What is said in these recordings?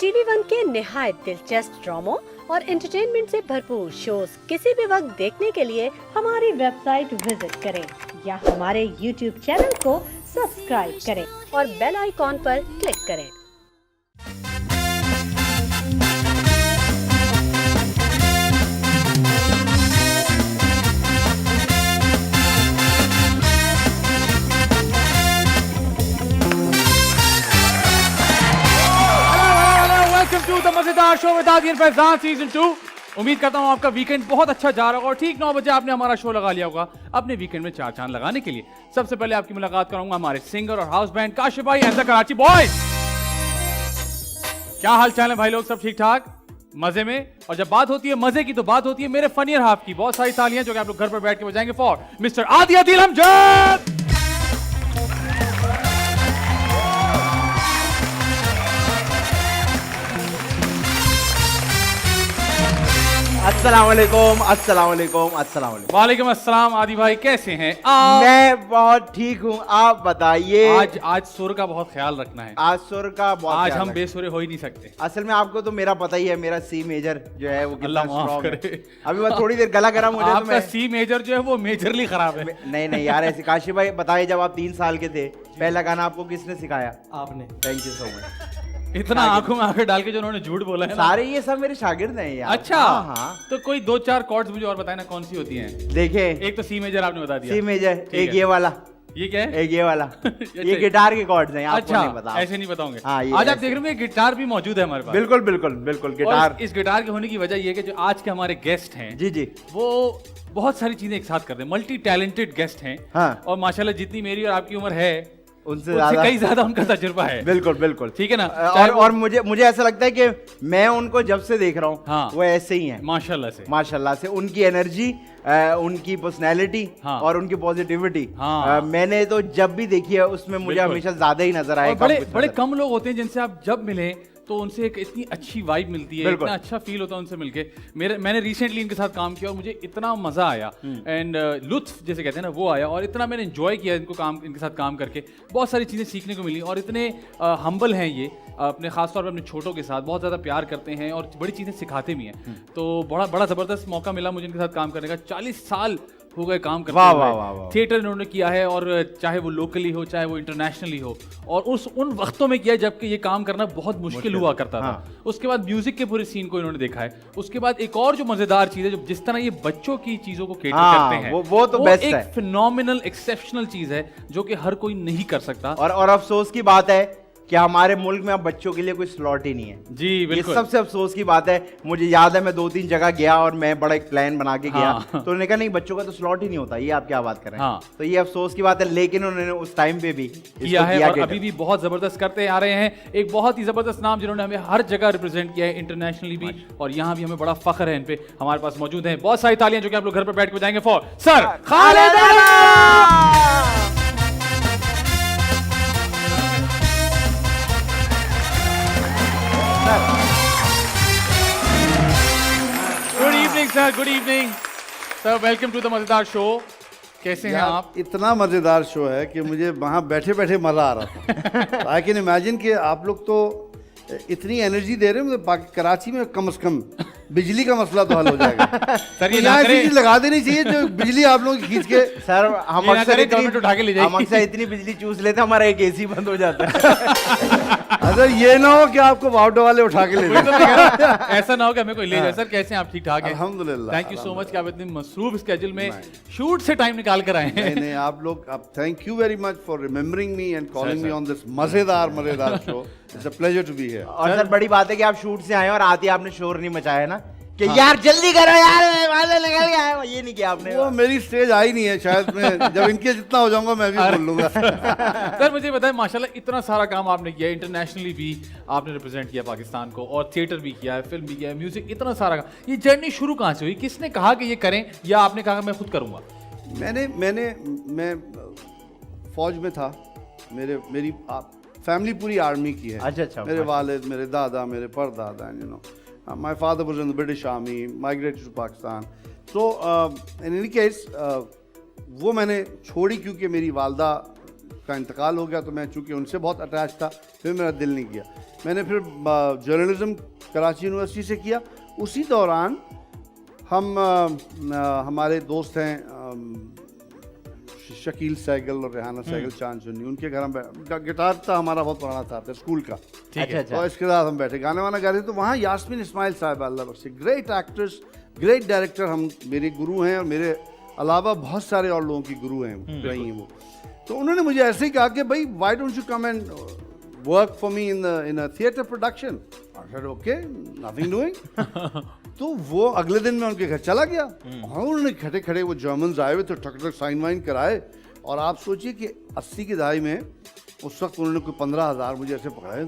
TV one के निहायत दिलचस्प ड्रामों और एंटरटेनमेंट से भरपूर शोज किसी भी वक्त देखने के लिए हमारी वेबसाइट विजिट करें या हमारे यूट्यूब चैनल को सब्सक्राइब करें और बेल आइकॉन पर क्लिक करें। टू द मजेदार शो विद आदि एंड फैजान सीजन 2। उम्मीद करता हूं आपका वीकेंड बहुत अच्छा जा रहा होगा और ठीक 9 बजे आपने हमारा शो लगा लिया होगा अपने वीकेंड में चार चांद लगाने के लिए। सबसे पहले आपकी मुलाकात कराऊंगा हमारे सिंगर और हाउस बैंड काशिफ भाई एंड द कराची बॉयज। क्या हाल चाल है भाई लोग, सब ठीक ठाक मजे में? और जब बात होती है मजे की तो बात होती है मेरे फनियर हाफ की। बहुत सारी तालियां जो कि आप लोग घर पर बैठ के बजाएंगे फॉर मिस्टर आदि अदील हमजद। अस्सलाम वालेकुम, अस्सलाम वालेकुम, अस्सलाम वालेकुम। वालेकुम अस्सलाम। आदि भाई कैसे हैं आप? मैं बहुत ठीक हूँ, आप बताइए। आज सुर का बहुत ख्याल रखना है। आज सुर का बहुत आज ख्याल हम रखें। बेसुरे हो ही नहीं सकते। असल में आपको तो मेरा पता ही है, मेरा सी मेजर जो है वो कितना अल्लाह माफ स्ट्रॉन्ग है। करे। अभी बस थोड़ी देर गला गर्म हो जाए तो आपका मैं सी मेजर जो है वो मेजरली खराब है। नहीं यार, ऐसे काशिफ भाई बताइए, जब आप 3 साल के थे पहला गाना आपको किसने सिखाया? आपने थैंक यू सो मच। इतना आंखों में आंखें डाल के जो उन्होंने झूठ बोला है ना। सारे ये सब मेरे शागिर्द हैं यार। अच्छा हाँ। तो कोई 2-4 कॉर्ड्स मुझे और बताए ना कौन सी होती हैं। देखिए, एक तो सी मेजर आपने बता दिया। सी मेजर, ठीक एक है। ये वाला, ये क्या है? एक ये वाला। ये गिटार के कॉर्ड्स हैं, आपको अच्छा नहीं पता। ऐसे नहीं बताओगे। हाँ, ये आज आप ऐसे। देख रहे होंगे गिटार भी मौजूद है हमारे पास। बिल्कुल बिल्कुल बिल्कुल और गिटार। इस गिटार के होने की वजह ये है कि जो आज के हमारे गेस्ट हैं जी जी। वो बहुत सारी चीजें एक साथ कर रहे हैं। मल्टी टैलेंटेड गेस्ट हैं। हाँ। और माशाल्लाह जितनी मेरी और आपकी उम्र है उनसे कई ज्यादा उनका तजुर्बा है। बिल्कुल बिल्कुल ठीक है ना। और मुझे ऐसा लगता है कि मैं उनको जब से देख रहा हूँ हाँ। वो ऐसे ही हैं माशाल्लाह से। माशाल्लाह से। उनकी एनर्जी, उनकी पर्सनैलिटी हाँ। और उनकी पॉजिटिविटी हाँ। मैंने तो जब भी देखी है उसमें मुझे बिल्कुल। हमेशा ज्यादा ही नजर आए। और बड़े कम लोग होते हैं जिनसे आप जब मिले तो उनसे एक इतनी अच्छी वाइब मिलती है, इतना अच्छा फील होता है उनसे मिलके। मैंने रिसेंटली इनके साथ काम किया और मुझे इतना मजा आया एंड लुत्फ जैसे कहते हैं ना वो आया और इतना मैंने एंजॉय किया इनके साथ काम करके। बहुत सारी चीज़ें सीखने को मिली और इतने हम्बल हैं ये, अपने खासतौर पर अपने छोटों के साथ बहुत ज़्यादा प्यार करते हैं और बड़ी चीज़ें सिखाते भी हैं। तो बड़ा ज़बरदस्त मौका मिला मुझे इनके साथ काम करने का। 40 साल हो गए काम करते हुए। थिएटर इन्होंने किया है और चाहे वो लोकली हो चाहे वो इंटरनेशनली हो, और उन वक्तों में किया जबकि ये काम करना बहुत मुश्किल हुआ करता था। उसके बाद म्यूजिक के पूरे सीन को इन्होंने देखा है। उसके बाद एक और जो मजेदार चीज है, जो जिस तरह ये बच्चों की चीजों को केटर करते हैं वो तो बेस्ट है। एक फिनोमिनल एक्सेप्शनल चीज है जो कि हर कोई नहीं कर सकता। और अफसोस की बात है कि हमारे मुल्क में अब बच्चों के लिए कोई स्लॉट ही नहीं है। जी बिल्कुल, ये सबसे अफसोस की बात है। मुझे याद है मैं 2-3 जगह गया और मैं बड़ा एक प्लान बना के गया। हाँ। तो उन्होंने कहा नहीं, बच्चों का तो स्लॉट ही नहीं होता। ये आप क्या बात कर रहे हैं? हाँ। तो ये अफसोस की बात है, लेकिन उन्होंने उस टाइम पे भी किया है और अभी भी बहुत जबरदस्त करते आ रहे हैं। एक बहुत ही जबरदस्त नाम जिन्होंने हमें हर जगह रिप्रेजेंट किया है, इंटरनेशनली भी, और यहाँ भी हमें बड़ा फख्र है इन पे। हमारे पास मौजूद हैं बहुत सारी तालियां जो कि आप लोग घर पर बैठ के बजाएंगे for sir Khalid Ahmed. Good evening sir, good evening sir, welcome to the मजेदार शो। कैसे हैं आप? इतना मजेदार शो है कि मुझे वहाँ बैठे बैठे मजा आ रहा था। आई कैन इमेजिन कि आप लोग तो इतनी एनर्जी दे रहे हैं, कराची में कम से कम बिजली का मसला तो हल हो जाएगा। सर तो ये यहाँ ना ऐसी करें। चीज लगा देनी चाहिए जो बिजली आप लोग खींच के। सर हम ये ना अक्सर करें, गवर्नमेंट उठा के ले जाएगी। हम अक्सर इतनी बिजली चूस लेते हैं, हमारा एक एसी बंद हो जाता है। अगर ये ना हो कि आपको वाउडो वाले उठा के ले वही तो जाए। मैं कह रहा हूं, ऐसा ना हो कि हमें कोई ले जाए। सर कैसे हैं आप? ठीक ठाक हैं? अल्हम्दुलिल्लाह। थैंक यू सो मच कि आप इतने मसरूफ स्केड्यूल में शूट से टाइम निकाल कर आए हैं। नहीं आप लोग, अब thank you very much for remembering me and calling me on this मजेदार show. It's a pleasure to be here. और सर बड़ी बात है कि आप शूट से आए और आते आपने शोर नहीं मचाया ना कि यार जल्दी करो यार, वाले निकल गया है। ये नहीं किया आपने। वो मेरी स्टेज आई नहीं है शायद। मैं जब इनके जितना हो जाऊंगा मैं भी बोल लूंगा। सर मुझे बताएं, माशाल्लाह इतना सारा काम आपने किया, इंटरनेशनली भी आपने रिप्रेजेंट किया पाकिस्तान को, और थिएटर भी किया है, फिल्म भी किया है, म्यूजिक, इतना सारा काम। ये जर्नी शुरू कहाँ से हुई? किसने कहा कि ये करें, या आपने कहा मैं खुद करूंगा? मैं फौज में था। मेरी फैमिली पूरी आर्मी की है। अच्छा। मेरे वालिद, मेरे दादा, मेरे परदादा, you know, my father was in the British army, migrated to Pakistan. So in any case वो मैंने छोड़ी क्योंकि मेरी वालदा का इंतकाल हो गया तो मैं चूँकि उनसे बहुत अटैच था, फिर मेरा दिल नहीं किया। मैंने फिर जर्नलिज्म कराची यूनिवर्सिटी से किया। उसी दौरान हम हमारे दोस्त हैं शकील सहगल और रेहाना सहगल चांद चुन्नी, उनके घर हम गिटार था हमारा बहुत पुराना था स्कूल का। अच्छा अच्छा। तो इसके साथ हम बैठे गाने वाना गा रहे थे, तो वहाँ यास्मीन इस्माइल साहब अल्लाह बख्शे, ग्रेट एक्ट्रेस, ग्रेट डायरेक्टर, हम मेरे गुरु हैं और मेरे अलावा बहुत सारे और लोगों की गुरु हैं रही हैं वो। तो उन्होंने मुझे ऐसे ही कहा कि भाई why don't you come and work for me in a theatre production. I said okay, nothing doing. तो वो अगले दिन मैं उनके घर चला गया और उन्होंने खड़े खड़े वो जर्मन्स आए हुए थे, ठक ठक साइन वाइन कराए। और आप सोचिए कि 80 की दहाई में उस वक्त उन्होंने कोई 15,000 मुझे ऐसे पकड़ाए।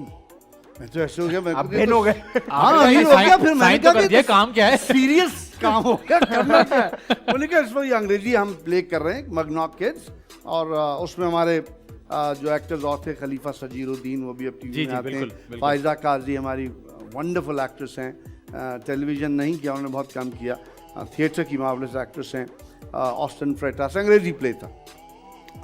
मैं तो ऐसे हो गया, मैं आप भेन हो गए। हाँ अमीर हो गया। फिर मैंने कहा कि काम क्या है? सीरियस काम हो गया, करना क्या है। बोले कि इसमें ये अंग्रेजी हम प्ले कर रहे हैं, मगनॉक किड्स, और उसमें हमारे जो एक्टर्स और थे, खलीफा सजीरुद्दीन, वो भी अब टीवी में आते हैं। फायजा काजी हमारी वंडरफुल एक्ट्रेस हैं, टेलीविजन नहीं किया उन्होंने, बहुत कम किया, थिएटर की मार्वलस एक्ट्रेस हैं। ऑस्टन फ्रेटास अंग्रेजी प्ले था।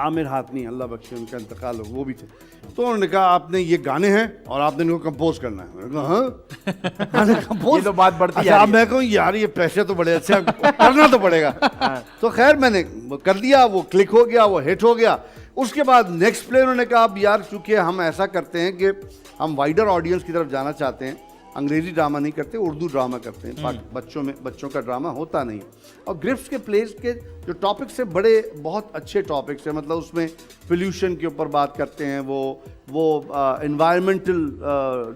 आमिर हातमी अल्लाह बख्शे, उनका इंतकाल हो, वो भी थे। तो उन्होंने कहा आपने ये गाने हैं और आपने इनको कंपोज करना है। मैंने कहा हाँ कंपोज, ये तो बात बढ़ती अच्छा। अब मैं कहूँ यार ये पैसे तो बड़े अच्छे, करना तो पड़ेगा। तो खैर मैंने कर दिया, वो क्लिक हो गया, वो हिट हो गया। उसके बाद नेक्स्ट प्ले उन्होंने कहा अब यार चूंकि हम ऐसा करते हैं कि हम वाइडर ऑडियंस की तरफ जाना चाहते हैं, अंग्रेजी ड्रामा नहीं करते, उर्दू ड्रामा करते हैं, बच्चों का ड्रामा होता नहीं है। और ग्रिफ्स के प्लेस के जो टॉपिक्स हैं बड़े बहुत अच्छे टॉपिक्स हैं, मतलब उसमें पोल्यूशन के ऊपर बात करते हैं, वो एनवायरमेंटल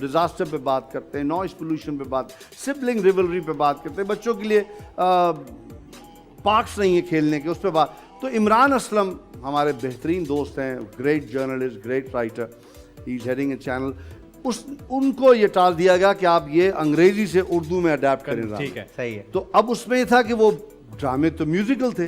डिज़ास्टर पे बात करते हैं, नॉइस पोल्यूशन पे बात, सिबलिंग रिवलरी पे बात करते हैं, बच्चों के लिए पार्क्स नहीं है खेलने के, उस पर बात। तो इमरान असलम हमारे बेहतरीन दोस्त हैं, great journalist, great writer, he is heading A channel. उनको ये टाल दिया गया कि आप ये अंग्रेजी से उर्दू में अडेप्ट करें। ठीक है, सही है। तो अब उसमें ये था कि वो ड्रामे तो म्यूजिकल थे,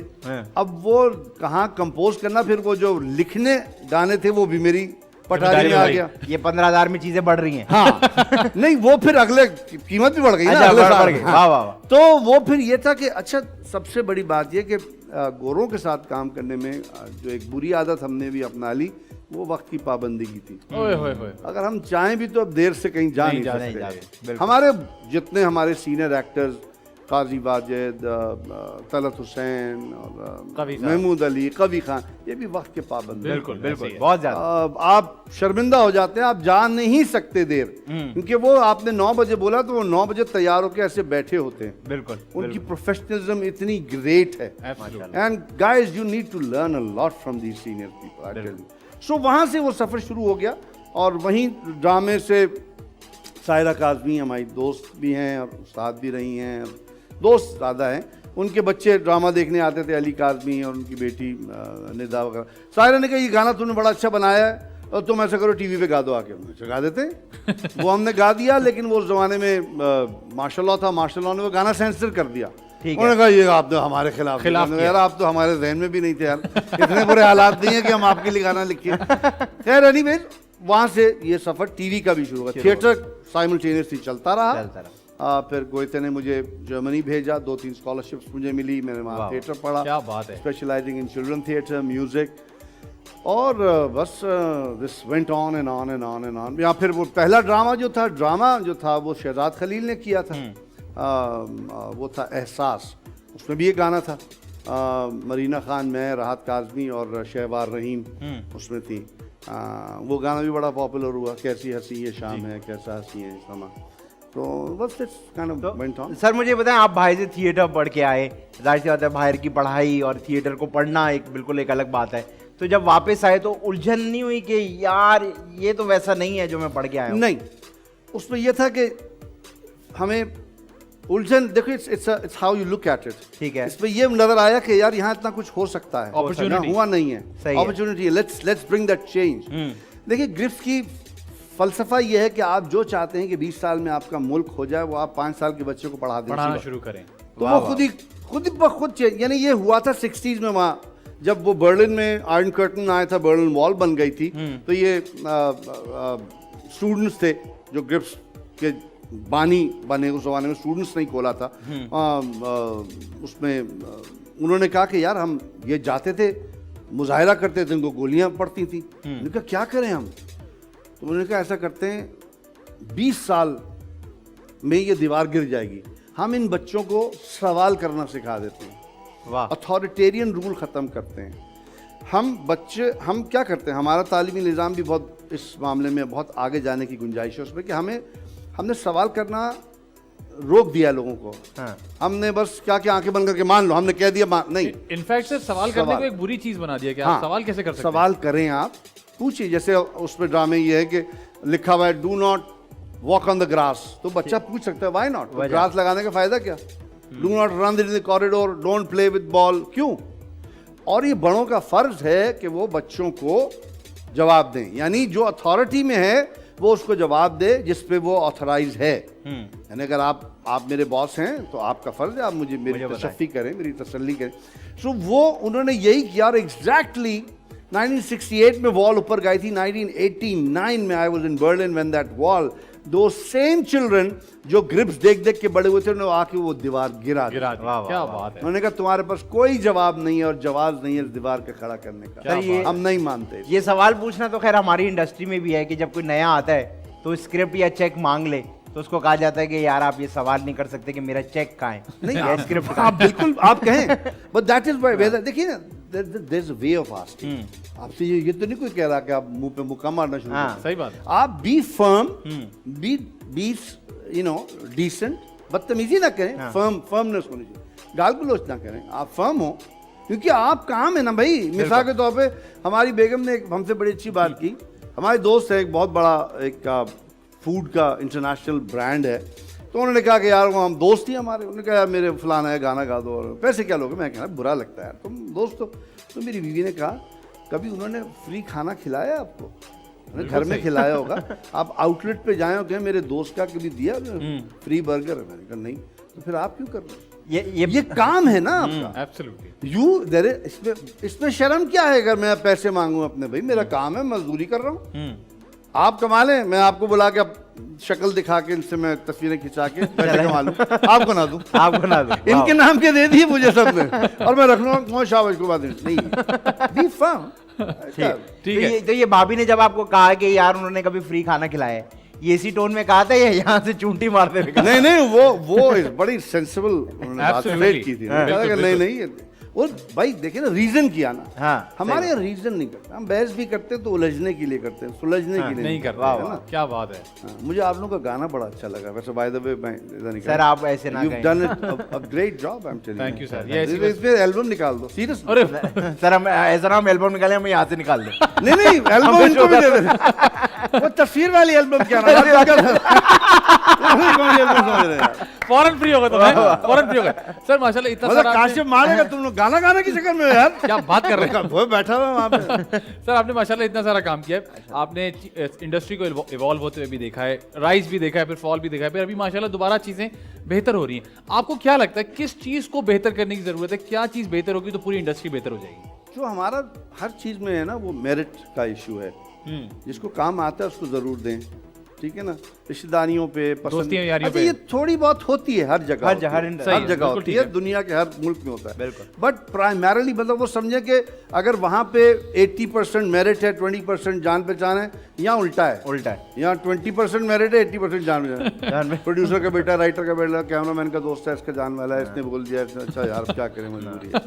अब वो कहाँ कंपोज करना, फिर वो जो लिखने गाने थे वो भी मेरी पटारी में आ गया। ये 15,000 में चीजें बढ़ रही हैं। हाँ नहीं वो फिर अगले कीमत भी बढ़ गई ना, अच्छा, अगले बढ़ साल। गई। हाँ। वाह वाह वाह। तो वो फिर ये था कि अच्छा सबसे बड़ी बात ये कि गोरों के साथ काम करने में जो एक बुरी आदत हमने भी अपना ली, वो वक्त की पाबंदी की थी। ओए होए होए। अगर हम चाहें भी तो अब देर से कहीं जा नहीं सकते। हमारे जितने हमारे सीनियर एक्टर्स, काजी वाजिद, तलत हुसैन और महमूद अली, कवी खान, ये भी वक्त के पाबंद। बिल्कुल बिल्कुल, बहुत ज्यादा। आप शर्मिंदा हो जाते हैं, आप जा नहीं सकते देर, क्योंकि वो आपने 9 बजे बोला तो वो 9 बजे तैयार होकर ऐसे बैठे होते हैं। बिल्कुल, उनकी प्रोफेशनलिज्म इतनी ग्रेट है। And guys you need to learn a lot from these senior people, I tell you. So वहाँ से वो सफ़र शुरू हो गया और वहीं ड्रामे से सायरा काज़मी हमारी दोस्त भी हैं और उस्ताद भी रही हैं, दोस्त ज़्यादा हैं। उनके बच्चे ड्रामा देखने आते थे, अली काज़मी और उनकी बेटी निदा वगैरह। सायरा ने कहा ये गाना तूने बड़ा अच्छा बनाया है और तुम ऐसा करो टीवी पे गा दो आके। मैं गा देते वो हमने गा दिया, लेकिन वो उस ज़माने में मार्शल लॉ था, मार्शल लॉ ने वो गाना सेंसर कर दिया। उन्होंने कहा ये आप तो हमारे खिलाफ यार, आप तो हमारे जहन में भी नहीं थे यार, इतने बुरे हालात नहीं है कि हम आपके लिए गाना लिखिए। खैर एनीवेज वहाँ से ये सफ़र टीवी का भी शुरू हुआ। थिएटर साइमल्टेनियसली चलता रहा। फिर गोयते ने मुझे जर्मनी भेजा, 2-3 स्कॉलरशिप्स मुझे मिली, मैंने वहाँ थिएटर पढ़ा। क्या बात है। Specialising in children theatre, music, और बस this went on and on and on and on. या फिर वो पहला ड्रामा जो था वो शहजाद खलील ने किया था, वो था एहसास, उसमें भी एक गाना था। मरीना खान, मैं, राहत काज़मी और शहवार रहीम उसमें थी। वो गाना भी बड़ा पॉपुलर हुआ, कैसी हंसी ये शाम है, कैसा हंसी है समा। तो बस it's kind of went on. Sir मुझे बताएं, आप बाहर से थिएटर पढ़ के आए, जाहिर सी बात है बाहर की पढ़ाई और थिएटर को पढ़ना एक बिल्कुल एक अलग बात है। तो जब वापस आए तो उलझन नहीं हुई कि यार ये तो वैसा नहीं है जो मैं पढ़ के आया हूं? नहीं, उसमें यह था कि हमें उलझन, देखो it's how you look at it. ठीक है। इसमें ये नजर आया कि यार यहाँ इतना कुछ हो सकता है, Opportunity। हुआ नहीं है, सही है। अपॉर्चुनिटी है, लेट्स ब्रिंग दैट चेंज। देखिए ग्रिफ्ट की फलसफा ये है कि आप जो चाहते हैं कि 20 साल में आपका मुल्क हो जाए, वो आप 5 साल के बच्चे को पढ़ाना शुरू करें, तो वो खुद चेंज। यानी ये हुआ था 60s में, वहाँ जब वो बर्लिन में आयरन कर्टन आया था, बर्लिन वॉल बन गई थी, तो ये स्टूडेंट्स थे जो ग्रिफ्ट के बानी बने, उस जमाने में स्टूडेंट्स नहीं खोला था। उसमें उन्होंने कहा कि यार हम ये जाते थे मुजाहरा करते थे, उनको गोलियां पड़ती थी। उन्होंने कहा क्या करें हम? तो उन्होंने कहा ऐसा करते हैं, 20 साल में ये दीवार गिर जाएगी, हम इन बच्चों को सवाल करना सिखा देते हैं, वाह। अथॉरिटेरियन रूल ख़त्म करते हैं। हम क्या करते हैं, हमारा तालीमी निज़ाम भी बहुत इस मामले में बहुत आगे जाने की गुंजाइश है उसमें कि हमने सवाल करना रोक दिया लोगों को। हाँ। हमने बस क्या क्या आंखें बंद करके मान लो, हमने कह दिया नहीं। इनफैक्ट सर सवाल करने को एक बुरी चीज बना दिया कि आप सवाल कैसे कर सकते हैं? सवाल करें, आप पूछिए। जैसे उसमें ड्रामे ये है कि लिखा हुआ है do not walk on the grass, तो बच्चा पूछ सकता है व्हाई नॉट, ग्रास लगाने का फायदा क्या? Do not run in the corridor, don't play with ball, क्यों? और ये बड़ों का फर्ज है कि वो बच्चों को जवाब दें, यानी जो अथॉरिटी में है वो उसको जवाब दे जिस पे वो ऑथराइज है। यानी अगर आप मेरे बॉस हैं तो आपका फर्ज है आप मेरी तशफ़ी करें, मेरी तसल्ली करें। सो वो उन्होंने यही किया और एग्जैक्टली 1968 में वॉल ऊपर गई थी। 1989 में I was in Berlin when that wall, दो सेम चिल्ड्रन जो ग्रिप्स देख देख के बड़े हुए थे, उन्होंने आके वो दीवार गिरा दी। क्या बात है। उन्होंने कहा तुम्हारे पास कोई जवाब नहीं है और जवाब नहीं है इस दीवार के खड़ा करने का, हम नहीं मानते। ये सवाल पूछना तो खैर हमारी इंडस्ट्री में भी है कि जब कोई नया आता है तो स्क्रिप्ट या चेक मांग ले तो उसको कहा जाता है कि यार आप ये सवाल नहीं कर सकते कि मेरा चेक कहाँ है, नहीं स्क्रिप्ट आप बिल्कुल आप कहें, बट दैट इज व्हाई, देखिए ना, there is a way of asking. आपसे ये तो नहीं कोई कह रहा कि आप मुंह पे मुक्का मारना शुरू कर, सही बात है। आप be firm, be you know decent, बदतमीजी ना करें, फर्मनेस होनी चाहिए, गाल गलौज ना करें, आप फर्म हो, क्योंकि आप काम है ना भाई। मिसाल के तौर पे हमारी बेगम ने हमसे बड़ी अच्छी बात की। हमारे दोस्त है, एक बहुत बड़ा एक फूड का इंटरनेशनल ब्रांड है, तो उन्होंने कहा कि यार वो हम दोस्त ही हमारे, उन्होंने कहा यार मेरे फलाना है गाना गा दो और पैसे क्या लोगे। मैं कहना बुरा लगता है यार, तुम दोस्त हो। तो मेरी बीवी ने कहा कभी उन्होंने फ्री खाना खिलाया आपको? घर में खिलाया होगा, आप आउटलेट पे जाए हो क्या मेरे दोस्त का कभी दिया फ्री बर्गर? मैंने कहा नहीं। तो फिर आप क्यों कर रहे हो? ये काम है ना आपका। एब्सोल्युटली। इसमें शर्म क्या है अगर मैं पैसे मांगू अपने? भाई मेरा काम है, मजदूरी कर रहा हूँ, आप कमा लें, मैं आपको बुला के शक्ल दिखा के इनसे मैं तस्वीरें खिंचा के पैसे कमा लूं, आपको ना दूं, इनके नाम के दे दिए मुझे सबने और मैं रख लूंगा कौन शाबाश को बात नहीं। Be firm. ठीक है। तो ये भाभी ने जब आपको कहा कि यार उन्होंने कभी फ्री खाना खिलाया है, ये इसी टोन में कहा था या यहाँ से चूंटी मारते हुए? नहीं, वो बड़ी सेंसिबल उन्होंने बात की थी। नहीं वो भाई देखिए ना, रीजन किया ना। हाँ, हमारे यहाँ रीजन नहीं करते, हम बहस भी करते हैं तो उलझने के लिए करते हैं, सुलझने के लिए नहीं करते। क्या बात है। मुझे आप लोगों का गाना बड़ा अच्छा लगा वैसे, बाय द वे। मैं सर आप ऐसे ना कहें, you've done a great job, I'm telling you। Thank you sir. इसमें एल्बम निकाल दो, सीरियस। अरे सर हम ऐसा ना हम एल्बम निकाले, हम यहाँ से निकाल दें। नहीं एल्बम इनको भी दे दे। वो तस्वीर वाली एल्बम क्या नाम? फौरन फ्री होगा, तो मैं फौरन फ्री होगा सर। माशाल्लाह इतना सारा काशिफ मारेगा तुम लोग गाना गाने की चक्कर में यार, क्या बात कर रहे हैं। वो बैठा हुआ वहाँ पे। सर आपने माशाल्लाह इतना सारा काम किया है, आपने इंडस्ट्री को इवॉल्व होते हुए भी देखा है, राइज भी देखा है, फिर फॉल भी देखा है, फिर अभी माशाल्लाह दोबारा चीजें बेहतर हो रही हैं। आपको क्या लगता है किस चीज को बेहतर करने की जरूरत है? क्या चीज बेहतर होगी तो पूरी इंडस्ट्री बेहतर हो जाएगी? जो हमारा हर चीज में है ना, वो मेरिट का इशू है। जिसको काम आता है उसको जरूर दें, ठीक है ना। रिश्तेदारियों पे, दोस्तियों यारियों पे ये थोड़ी बहुत होती है हर जगह, हर जगह होती है, दुनिया के हर मुल्क में होता है। बट प्राइमरली मतलब वो समझे कि अगर वहाँ पे 80% मेरिट है, 20% जान पहचान है, यहाँ उल्टा है। यहाँ 20% मेरिट है, 80% जान पहचान। प्रोड्यूसर का बेटा, राइटर का बेटा, कैमरामैन का दोस्त है, इसका जान वाला है, इसने बोल दिया, अच्छा यार क्या करें, मजबूरी है,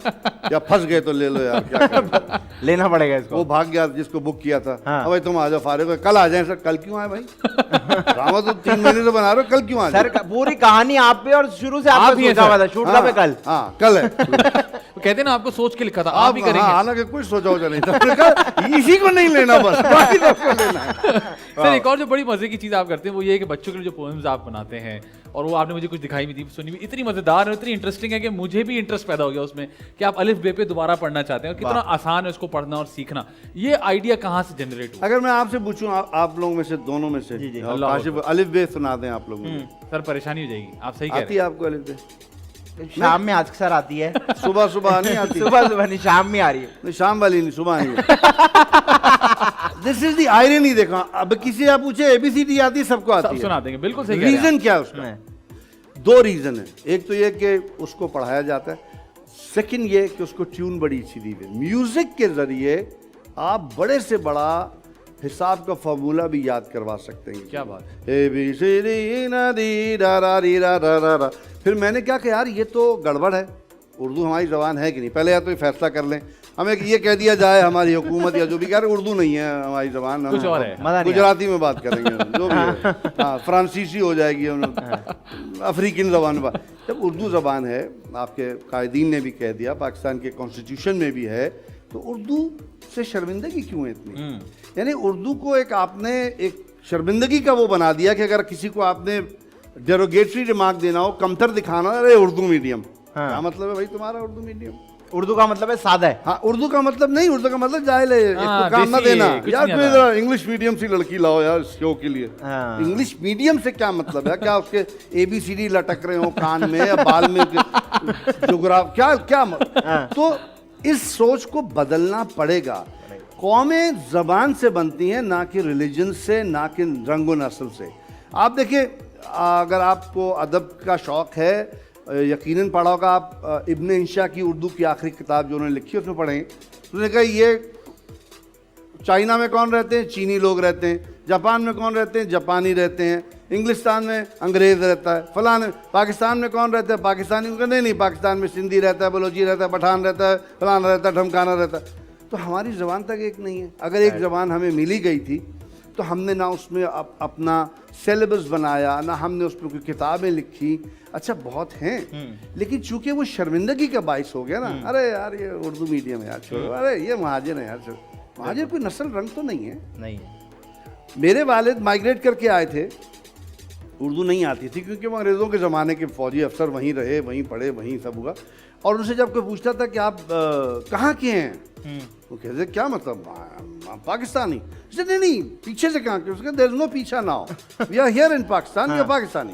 या फंस गए तो ले लो यार, क्या करें, लेना पड़ेगा इसको। वो भाग गया जिसको बुक किया था। अब भाई तुम आ जाओ, फारिग हो, कल आ जाए सर। कल क्यों आए भाई? ड्रामा तो 3 महीने से बना रहे हो, कल क्यों आ सर? पूरी कहानी आप पे और शुरू से आप ही सोचा हुआ था, शूट का पे कल। हाँ कल है। कहते हैं ना आपको सोच के लिखा था, आप ही करेंगे। हालांकि कुछ सोचा हो नहीं था, इसी को नहीं लेना, बस बाकी सबको लेना है। सर एक और जो बड़ी मजे की चीज आप करते हैं वो ये है कि बच्चों के लिए जो पोएम्स आप बनाते हैं, और वो आपने मुझे कुछ दिखाई भी थी, सुनी भी, इतनी मजेदार है, इतनी इंटरेस्टिंग है कि मुझे भी इंटरेस्ट पैदा हो गया उसमें कि आप अलिफ बे पे दोबारा पढ़ना चाहते हैं, और कितना आसान है उसको पढ़ना और सीखना। ये आइडिया कहाँ से जनरेट हुआ? अगर मैं आपसे पूछूं, आप लोगों में से, दोनों में से, काशिफ अलिफ बे सुना दें आप लोगों को। सर परेशानी हो जाएगी, आप सही कह रहे हैं। आती है आपको अलिफ बे? शाम में अक्सर आती है, सुबह नहीं आती। सुबह नहीं, शाम में आ रही है। नहीं, शाम वाली नहीं, सुबह आई है। This is the irony. देखो, अब किसी आप पूछे ABCD आती है, सबको आती है, सुना देंगे, बिल्कुल सही कह रहे हैं। रीजन क्या है उसका? 2 रीजन है। एक तो ये कि उसको पढ़ाया जाता है, सेकंड ये कि उसको ट्यून बड़ी सीधी हुई, म्यूजिक के जरिए आप बड़े से बड़ा हिसाब का फॉर्मूला भी याद करवा सकते हैं। क्या बात ए बी सी डी ना दी रा रा री रा रा रा रा। फिर मैंने क्या कहा, यार ये तो गड़बड़ है, उर्दू हमारी ज़बान है कि नहीं, पहले या तो ये फैसला कर लें, हमें ये कह दिया जाए हमारी हुकूमत या जो भी कह रहे उर्दू नहीं है हमारी ज़बान, कुछ और है, मज़ा नहीं गुजराती में बात करेंगे जो भी है, हाँ फ्रांसीसी हो जाएगी हम लोग, अफ्रीकन ज़बान में। जब उर्दू ज़बान है, आपके कायदीन ने भी कह दिया, पाकिस्तान के कॉन्स्टिट्यूशन में भी है, तो उर्दू से शर्मिंदगी क्यों है इतनी? यानी उर्दू को एक आपने एक शर्मिंदगी का वो बना दिया कि अगर किसी को आपने डेरोगेटरी रिमार्क देना हो, कमतर दिखाना, अरे उर्दू मीडियम, क्या मतलब है भाई तुम्हारा उर्दू मीडियम? उर्दू का मतलब है सादा है। हाँ, उर्दू का मतलब नहीं, उर्दू का मतलब जाहिल है, इसको काम ना देसी है, देना कुछ यार, नहीं कोई आता। जरा इंग्लिश मीडियम से लड़की लाओ यार इस शो के लिए। हाँ। इंग्लिश मीडियम से क्या मतलब है? क्या उसके ABCD लटक रहे हो कान में या बाल में, जोग्राफ क्या क्या तो इस सोच को बदलना पड़ेगा। कौमें जबान से बनती हैं, ना कि रिलीजन से, ना कि रंगो नस्ल से। आप देखिए, अगर आपको अदब का शौक है, यकीनन पढ़ा होगा आप इब्न इंशा की उर्दू की आखिरी किताब जो उन्होंने लिखी है, उसमें पढ़ेंगे, उन्होंने कहा ये चाइना में कौन रहते हैं? चीनी लोग रहते हैं। जापान में कौन रहते हैं? जापानी रहते हैं। इंग्लिस्तान में अंग्रेज़ रहता है। फलाने पाकिस्तान में कौन रहता है? पाकिस्तानी। उनका नहीं, पाकिस्तान में सिंधी रहता है, बलोची रहता है, पठान रहता है, फलाना रहता है, ढमकाना रहता है। तो हमारी ज़बान तक एक नहीं है। अगर एक ज़बान हमें मिली गई थी तो हमने ना उसमें अपना सिलेबस बनाया, ना हमने उस पर कोई किताबें लिखी। अच्छा बहुत हैं, लेकिन चूंकि वो शर्मिंदगी का बाइस हो गया ना, अरे यार ये उर्दू मीडियम है यार, छोड़ो, अरे ये महाजिर है यार, छोड़ो। महाजिर कोई नस्ल रंग तो नहीं है। नहीं है। मेरे वालिद माइग्रेट करके आए थे, उर्दू नहीं आती थी क्योंकि वो अंग्रेज़ों के ज़माने के फ़ौजी अफसर वहीं रहे, वहीं पढ़े, वहीं सब हुआ। और उनसे जब कोई पूछता था कि आप कहाँ के हैं, वो कहते क्या मतलब पाकिस्तानी? नहीं नहीं, पीछे से कहाँ के? उसके देयर इज नो पीछा now, we are here in Pakistan, we are Pakistani.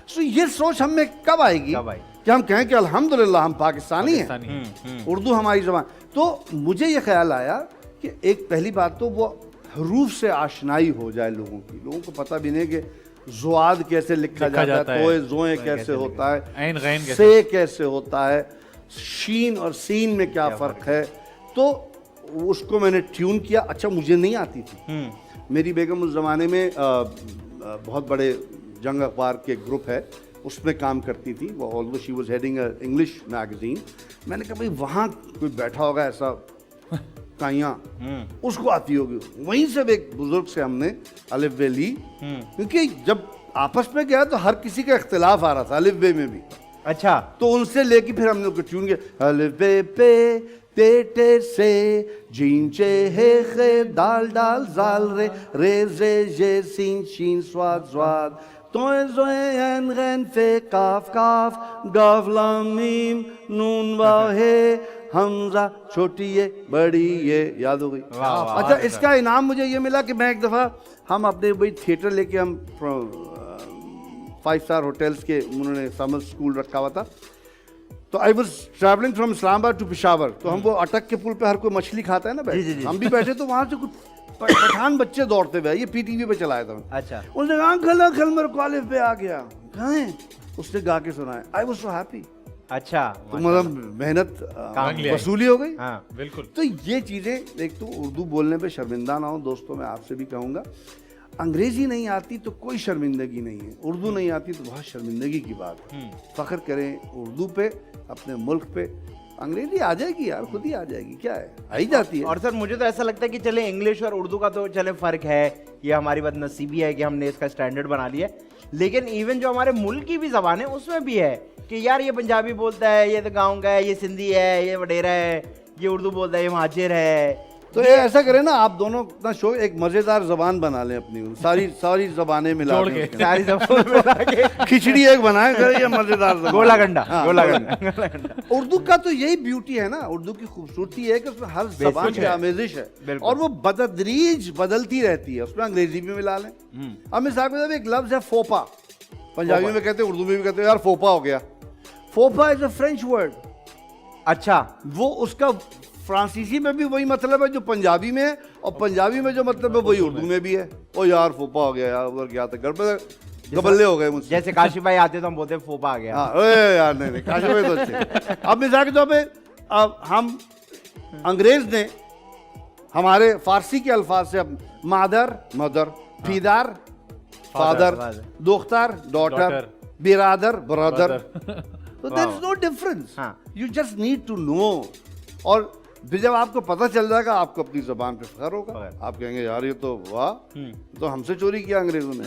So ये सोच हम में कब आएगी कि हम कहें कि अल्हम्दुलिल्लाह हम पाकिस्तानी हैं, उर्दू हमारी ज़बान। तो मुझे ये ख्याल आया कि एक पहली बात तो वो हरूफ से आशनाई हो जाए लोगों की। लोगों को पता भी नहीं कि ज़ुआद कैसे लिखा जाता है, तोए ज़ोए कैसे होता है, ऐन गैन से कैसे होता है, शीन और सीन में क्या फ़र्क है। तो उसको मैंने ट्यून किया। अच्छा मुझे नहीं आती थी। मेरी बेगम उस ज़माने में बहुत बड़े जंग अखबार के ग्रुप है, उसमें काम करती थी वो, although she was heading a English magazine. मैंने कहा भाई वहाँ कोई बैठा होगा ऐसा काइयाँ, उसको आती होगी। वहीं से एक बुजुर्ग से हमने अलिफ बे ली, क्योंकि जब आपस में गया तो हर किसी का इख्तिलाफ आ रहा था अलिफ बे में भी। अच्छा, तो उनसे लेके फिर हमने उसको ट्यून किया, अलिफ बे पे ते टे से जीन चे हे खे दाल डाल जाल रे रे जे जे सीन शीन स्वाद स्वाद तोए जोए एन गैन फे काफ काफ गाफ लाम मीम नून वाव हे हमजा छोटी ये बड़ी ये। याद हो गई? अच्छा, इसका इनाम मुझे ये मिला कि मैं एक दफ़ा हम अपने भाई थिएटर लेके हम 5 स्टार होटल्स के, उन्होंने समर स्कूल रखा हुआ था, तो I was travelling from Islamabad to Peshawar. तो हम वो अटक के पुल पे हर कोई मछली खाता है ना बैठ, हम भी बैठे, तो वहाँ से कुछ पठान बच्चे दौड़ते हुए, ये PTV पे चलाया था। अच्छा, उसने कहा खला खल मेरे कॉलेज पे आ गया, कहाँ है? उसने गा के सुनाया। I was so happy. अच्छा, तो मतलब मेहनत वसूली हो गई। हाँ बिल्कुल। तो ये चीज़ें, एक तो उर्दू बोलने पे शर्मिंदा ना हो दोस्तों, मैं आपसे भी कहूँगा। अंग्रेज़ी नहीं आती तो कोई शर्मिंदगी नहीं है, उर्दू नहीं आती तो बहुत शर्मिंदगी की बात है। फ़ख्र करें उर्दू पे, अपने मुल्क पे। अंग्रेज़ी आ जाएगी यार, खुद ही आ जाएगी, क्या है, आ ही जाती है। और सर मुझे तो ऐसा लगता है कि चले इंग्लिश और उर्दू का तो चले फ़र्क है, ये हमारी बदनसीबी है कि हमने इसका स्टैंडर्ड बना लिया है, लेकिन इवन जो हमारे मुल्क की भी ज़बान है उसमें भी है कि यार ये पंजाबी बोलता है, ये तो गाँव का है, ये सिंधी है, ये वडेरा है, ये उर्दू बोलता है, ये महाजिर है। तो ये ऐसा करें ना, आप दोनों अपना शो एक मज़ेदार ज़बान बना लें अपनी, सारी ज़बानें मिला दें उसके सारी ज़बान मिला के अंदर। खिचड़ी एक बनाएं, फिर ये मज़ेदार ज़बान। गोला गंडा, हाँ, गोला गंडा। उर्दू का तो यही ब्यूटी है ना, उर्दू की खूबसूरती है कि उसमें हर ज़बान की आमेज़िश है और वो बतदरीज बदलती रहती है। उसमें अंग्रेजी भी मिला लें। अब मिसाल के तौर पे एक लफ्ज़ है फोपा, पंजाबी में कहते हैं, उर्दू में भी कहते हैं, यार फोपा हो गया। फोपा इज अ फ्रेंच वर्ड। अच्छा, वो उसका फ्रांसीसी में भी वही मतलब है जो पंजाबी में है, और पंजाबी में जो मतलब है वही उर्दू में भी है। ओ यार फोपा हो गया यार, उधर गया था घर पे गबल्ले हो गए मुझसे। जैसे काशी भाई आते तो हम बोलते फोपा आ गया। हाँ, ओए यार नहीं काशी भाई तो अच्छे। अब मिसाल के तौर पे अब हम अंग्रेज ने हमारे फारसी के अल्फाज से अब मदर फीदार फादर, दोख्तार डॉटर, बिरादर ब्रदर, तो there is no difference. You just need to know. और फिर जब आपको पता चल जाएगा आपको अपनी जुबान पे फख्र होगा। आप कहेंगे यार ये तो वाह, तो हमसे चोरी किया अंग्रेजों ने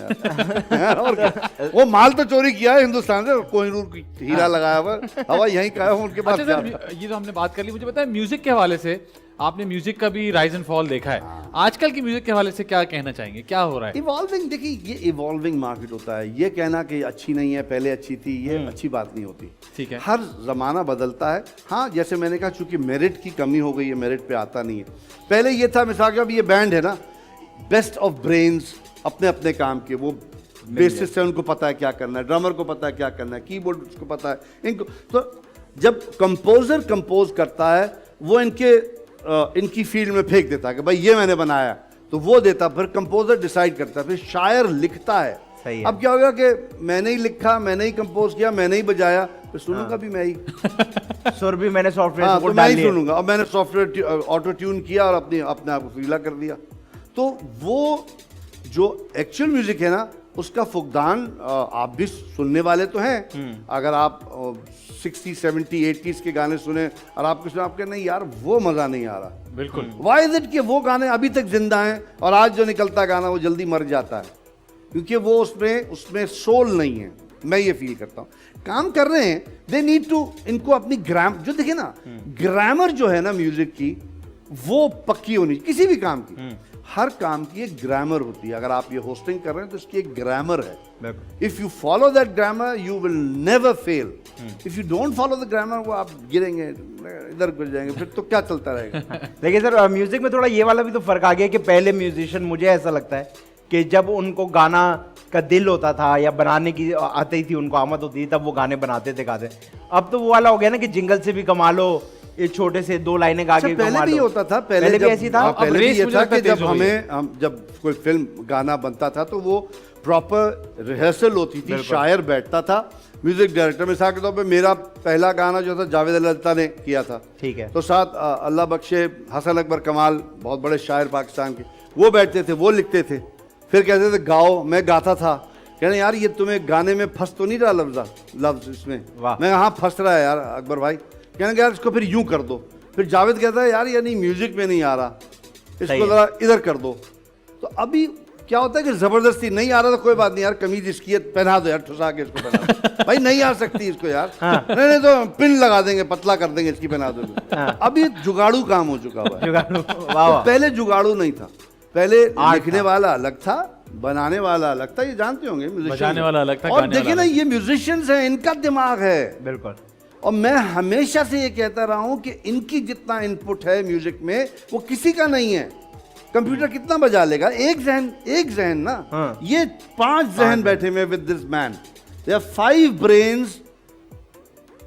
यार। और क्या? वो माल तो चोरी किया है हिंदुस्तान से, कोहिनूर की हीरा लगाया हुआ हवा यहीं का है उनके पास। अच्छा सर, ये तो हमने बात कर ली। मुझे बताया म्यूजिक के हवाले से, आपने म्यूजिक का भी राइज एंड फॉल देखा है, आजकल की म्यूजिक के हवाले से क्या कहना चाहेंगे, क्या हो रहा है? इवॉल्विंग, देखिए ये इवॉल्विंग मार्केट होता है। ये कहना कि अच्छी नहीं है, पहले अच्छी थी, ये अच्छी बात नहीं होती। ठीक है, हर जमाना बदलता है। हाँ, जैसे मैंने कहा चूंकि मेरिट की कमी हो गई है, मेरिट पे आता नहीं है। पहले ये था, मिसाल के अब ये बैंड है ना, बेस्ट ऑफ ब्रेन्स अपने अपने काम के, वो बेसिस से उनको पता है क्या करना है, ड्रमर को पता है क्या करना है, कीबोर्ड को पता है इनको। तो जब कंपोजर कंपोज करता है वो इनकी फील्ड में फेंक देता है कि भाई ये मैंने बनाया, तो वो देता, फिर कंपोजर डिसाइड करता है, फिर शायर लिखता है। सही है। अब क्या होगा कि मैंने ही लिखा, मैंने ही कंपोज किया, मैंने ही बजाया, फिर सुनूंगा भी मैं ही। सुर भी मैंने सॉफ्टवेयर हाँ, को तो मैं ही सुनूंगा। अब मैंने सॉफ्टवेयर ऑटो ट्यून किया और अपने आप को फीला कर दिया। तो वो जो एक्चुअल म्यूजिक है ना, उसका फुकदान आप भी सुनने वाले तो हैं। अगर आप 60, 70, 80s के गाने सुने और आपको सुने, आपके नहीं यार वो मजा नहीं आ रहा। बिल्कुल। वाई इज इट कि वो गाने अभी तक जिंदा हैं और आज जो निकलता गाना वो जल्दी मर जाता है, क्योंकि वो उसमें सोल नहीं है। मैं ये फील करता हूँ। काम कर रहे हैं, दे नीड टू, इनको अपनी जो देखिए ना, ग्रामर जो है ना म्यूजिक की, वो पक्की होनी किसी भी काम की। हर काम की एक ग्रामर होती है। अगर आप ये होस्टिंग कर रहे हैं तो इसकी एक ग्रामर है। If you follow that grammar you will never fail. If you don't follow the grammar, वो आप गिरेंगे, इधर गिर जाएंगे, फिर तो क्या चलता रहेगा। देखिए सर, म्यूजिक में थोड़ा ये वाला भी तो फर्क आ गया कि पहले म्यूजिशियन, मुझे ऐसा लगता है कि जब उनको गाना का दिल होता था या बनाने की आती थी, उनको आमद होती थी, तब वो गाने बनाते थे, गाते। अब तो वो वाला हो गया ना कि जिंगल से भी कमा लो, ये छोटे से 2 लाइनें गा के पहले भी होता था। पहले भी ऐसी था। पहले भी ये था कि जब कोई फिल्म गाना बनता था तो वो प्रॉपर रिहर्सल होती थी, शायर बैठता था, म्यूजिक डायरेक्टर। मिसाल के तौर पे मेरा पहला गाना जो था जावेद अली लता ने किया था। ठीक है। तो साथ अल्लाह बख्शे हसन अकबर कमाल, बहुत बड़े शायर पाकिस्तान के, वो बैठते थे, वो लिखते थे, फिर कहते थे गाओ, मैं गाता था। कहने यार ये तुम्हें गाने में फंस तो नहीं रहा लफ्ज इसमें? मैं हाँ फंस रहा है यार अकबर भाई। कहने यार इसको फिर यूं कर दो। फिर जावेद कहता है यार ये नहीं, म्यूजिक में नहीं आ रहा, इसको जरा इधर कर दो। तो अभी क्या होता है कि जबरदस्ती नहीं आ रहा तो कोई बात नहीं यार, कमीज इसकी है, पहना दो यार, ठुसा के इसको पहना दो। भाई नहीं आ सकती इसको यार। नहीं तो पिन लगा देंगे, पतला कर देंगे, इसकी पहना दो। अभी जुगाड़ू काम हो चुका हुआ है। तो पहले जुगाड़ू नहीं था, पहले लिखने वाला अलग था, बनाने वाला अलग था। ये जानते होंगे, बजाने वाला अलग था। और देखिए ना, ये म्यूजिशियंस हैं, इनका दिमाग है। बिल्कुल। और मैं हमेशा से ये कहता रहा हूं कि इनकी जितना इनपुट है म्यूजिक में वो किसी का नहीं है। कंप्यूटर कितना बजा लेगा? एक जहन ना। ये 5 जहन बैठे हुए with this man. There 5 brains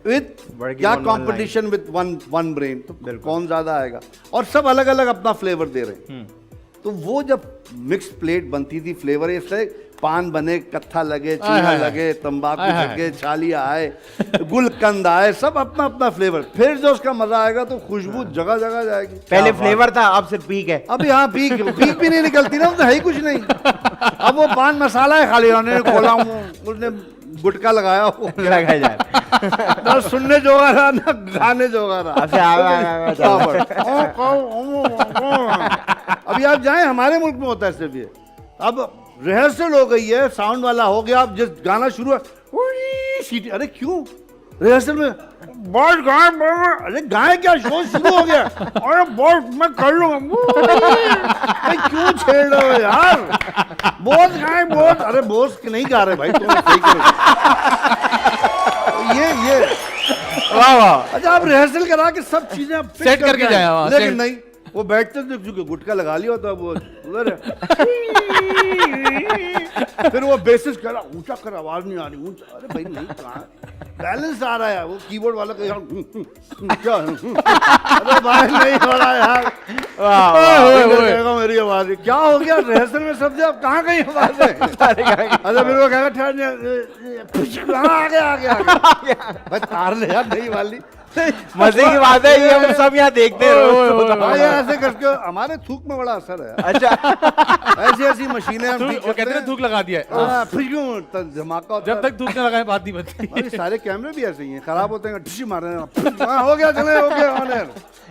with क्या कंपटीशन विद वन ब्रेन, तो कौन ज्यादा आएगा? और सब अलग अलग अपना फ्लेवर दे रहे हैं। तो वो जब मिक्स प्लेट बनती थी, फ्लेवर इससे पान बने, कत्था लगे, चूना लगे, तंबाकू लगे, छालिया आए, गुलकंद आए, सब अपना अपना फ्लेवर। फिर जो उसका मजा आएगा तो खुशबू जगह जगह जाएगी। पहले फ्लेवर था, अब सिर्फ पीक है। अब यहाँ पीक भी नहीं निकलती ना, तो है ही कुछ नहीं। अब वो पान मसाला है खाली, उन्होंने खोला, उसने गुटका लगाया, वो लगाया जाए ना सुनने जोगा रहा ना गाने जोगा रहा। अभी आप जाएं, हमारे मुल्क में होता है सिर्फ ये। अब रिहर्सल हो गई है, साउंड वाला हो गया, अब जिस गाना शुरू है सीटी, अरे क्यों रिहर्सल में बॉस गाए, अरे गाए क्या, शो शुरू हो गया, अरे बॉस मैं कर लूंगा, क्यों छेड़ रहे हो यार, बॉस गाए, बॉस, अरे बॉस नहीं गा रहे भाई, तुम सही करो। ये वाह वाह। अच्छा, आप रिहर्सल करा के सब चीजें सेट करके जाए, लेकिन नहीं, वो बैठते थे क्योंकि गुटका लगा लिया होता वो उधर है। फिर वो बेसिस कर ऊंचा कर, आवाज नहीं आ रही, ऊंचा, अरे भाई नहीं कहाँ बैलेंस आ रहा है, वो कीबोर्ड वाला क्या अरे भाई नहीं हो रहा यार, मेरी आवाज क्या हो गया, रिहर्सल में सब आप कहाँ गई आवाज है? अच्छा फिर वो कहेगा ठहर आ गया भाई तार ले यार नहीं वाली। मजे की बात है, ये हम सब यहाँ देखते हैं। भाई ऐसे करके हमारे थूक में बड़ा असर है। अच्छा ऐसी ऐसी मशीनें हम ठीक वो कहते हैं थूक लगा दिया है। धमाका जब तक थूक न लगाए बात नहीं बनती। अरे सारे कैमरे भी ऐसे ही हैं, खराब होते हैं, ढिशी मार रहे हैं, हो गया चले हो गया ऑनर।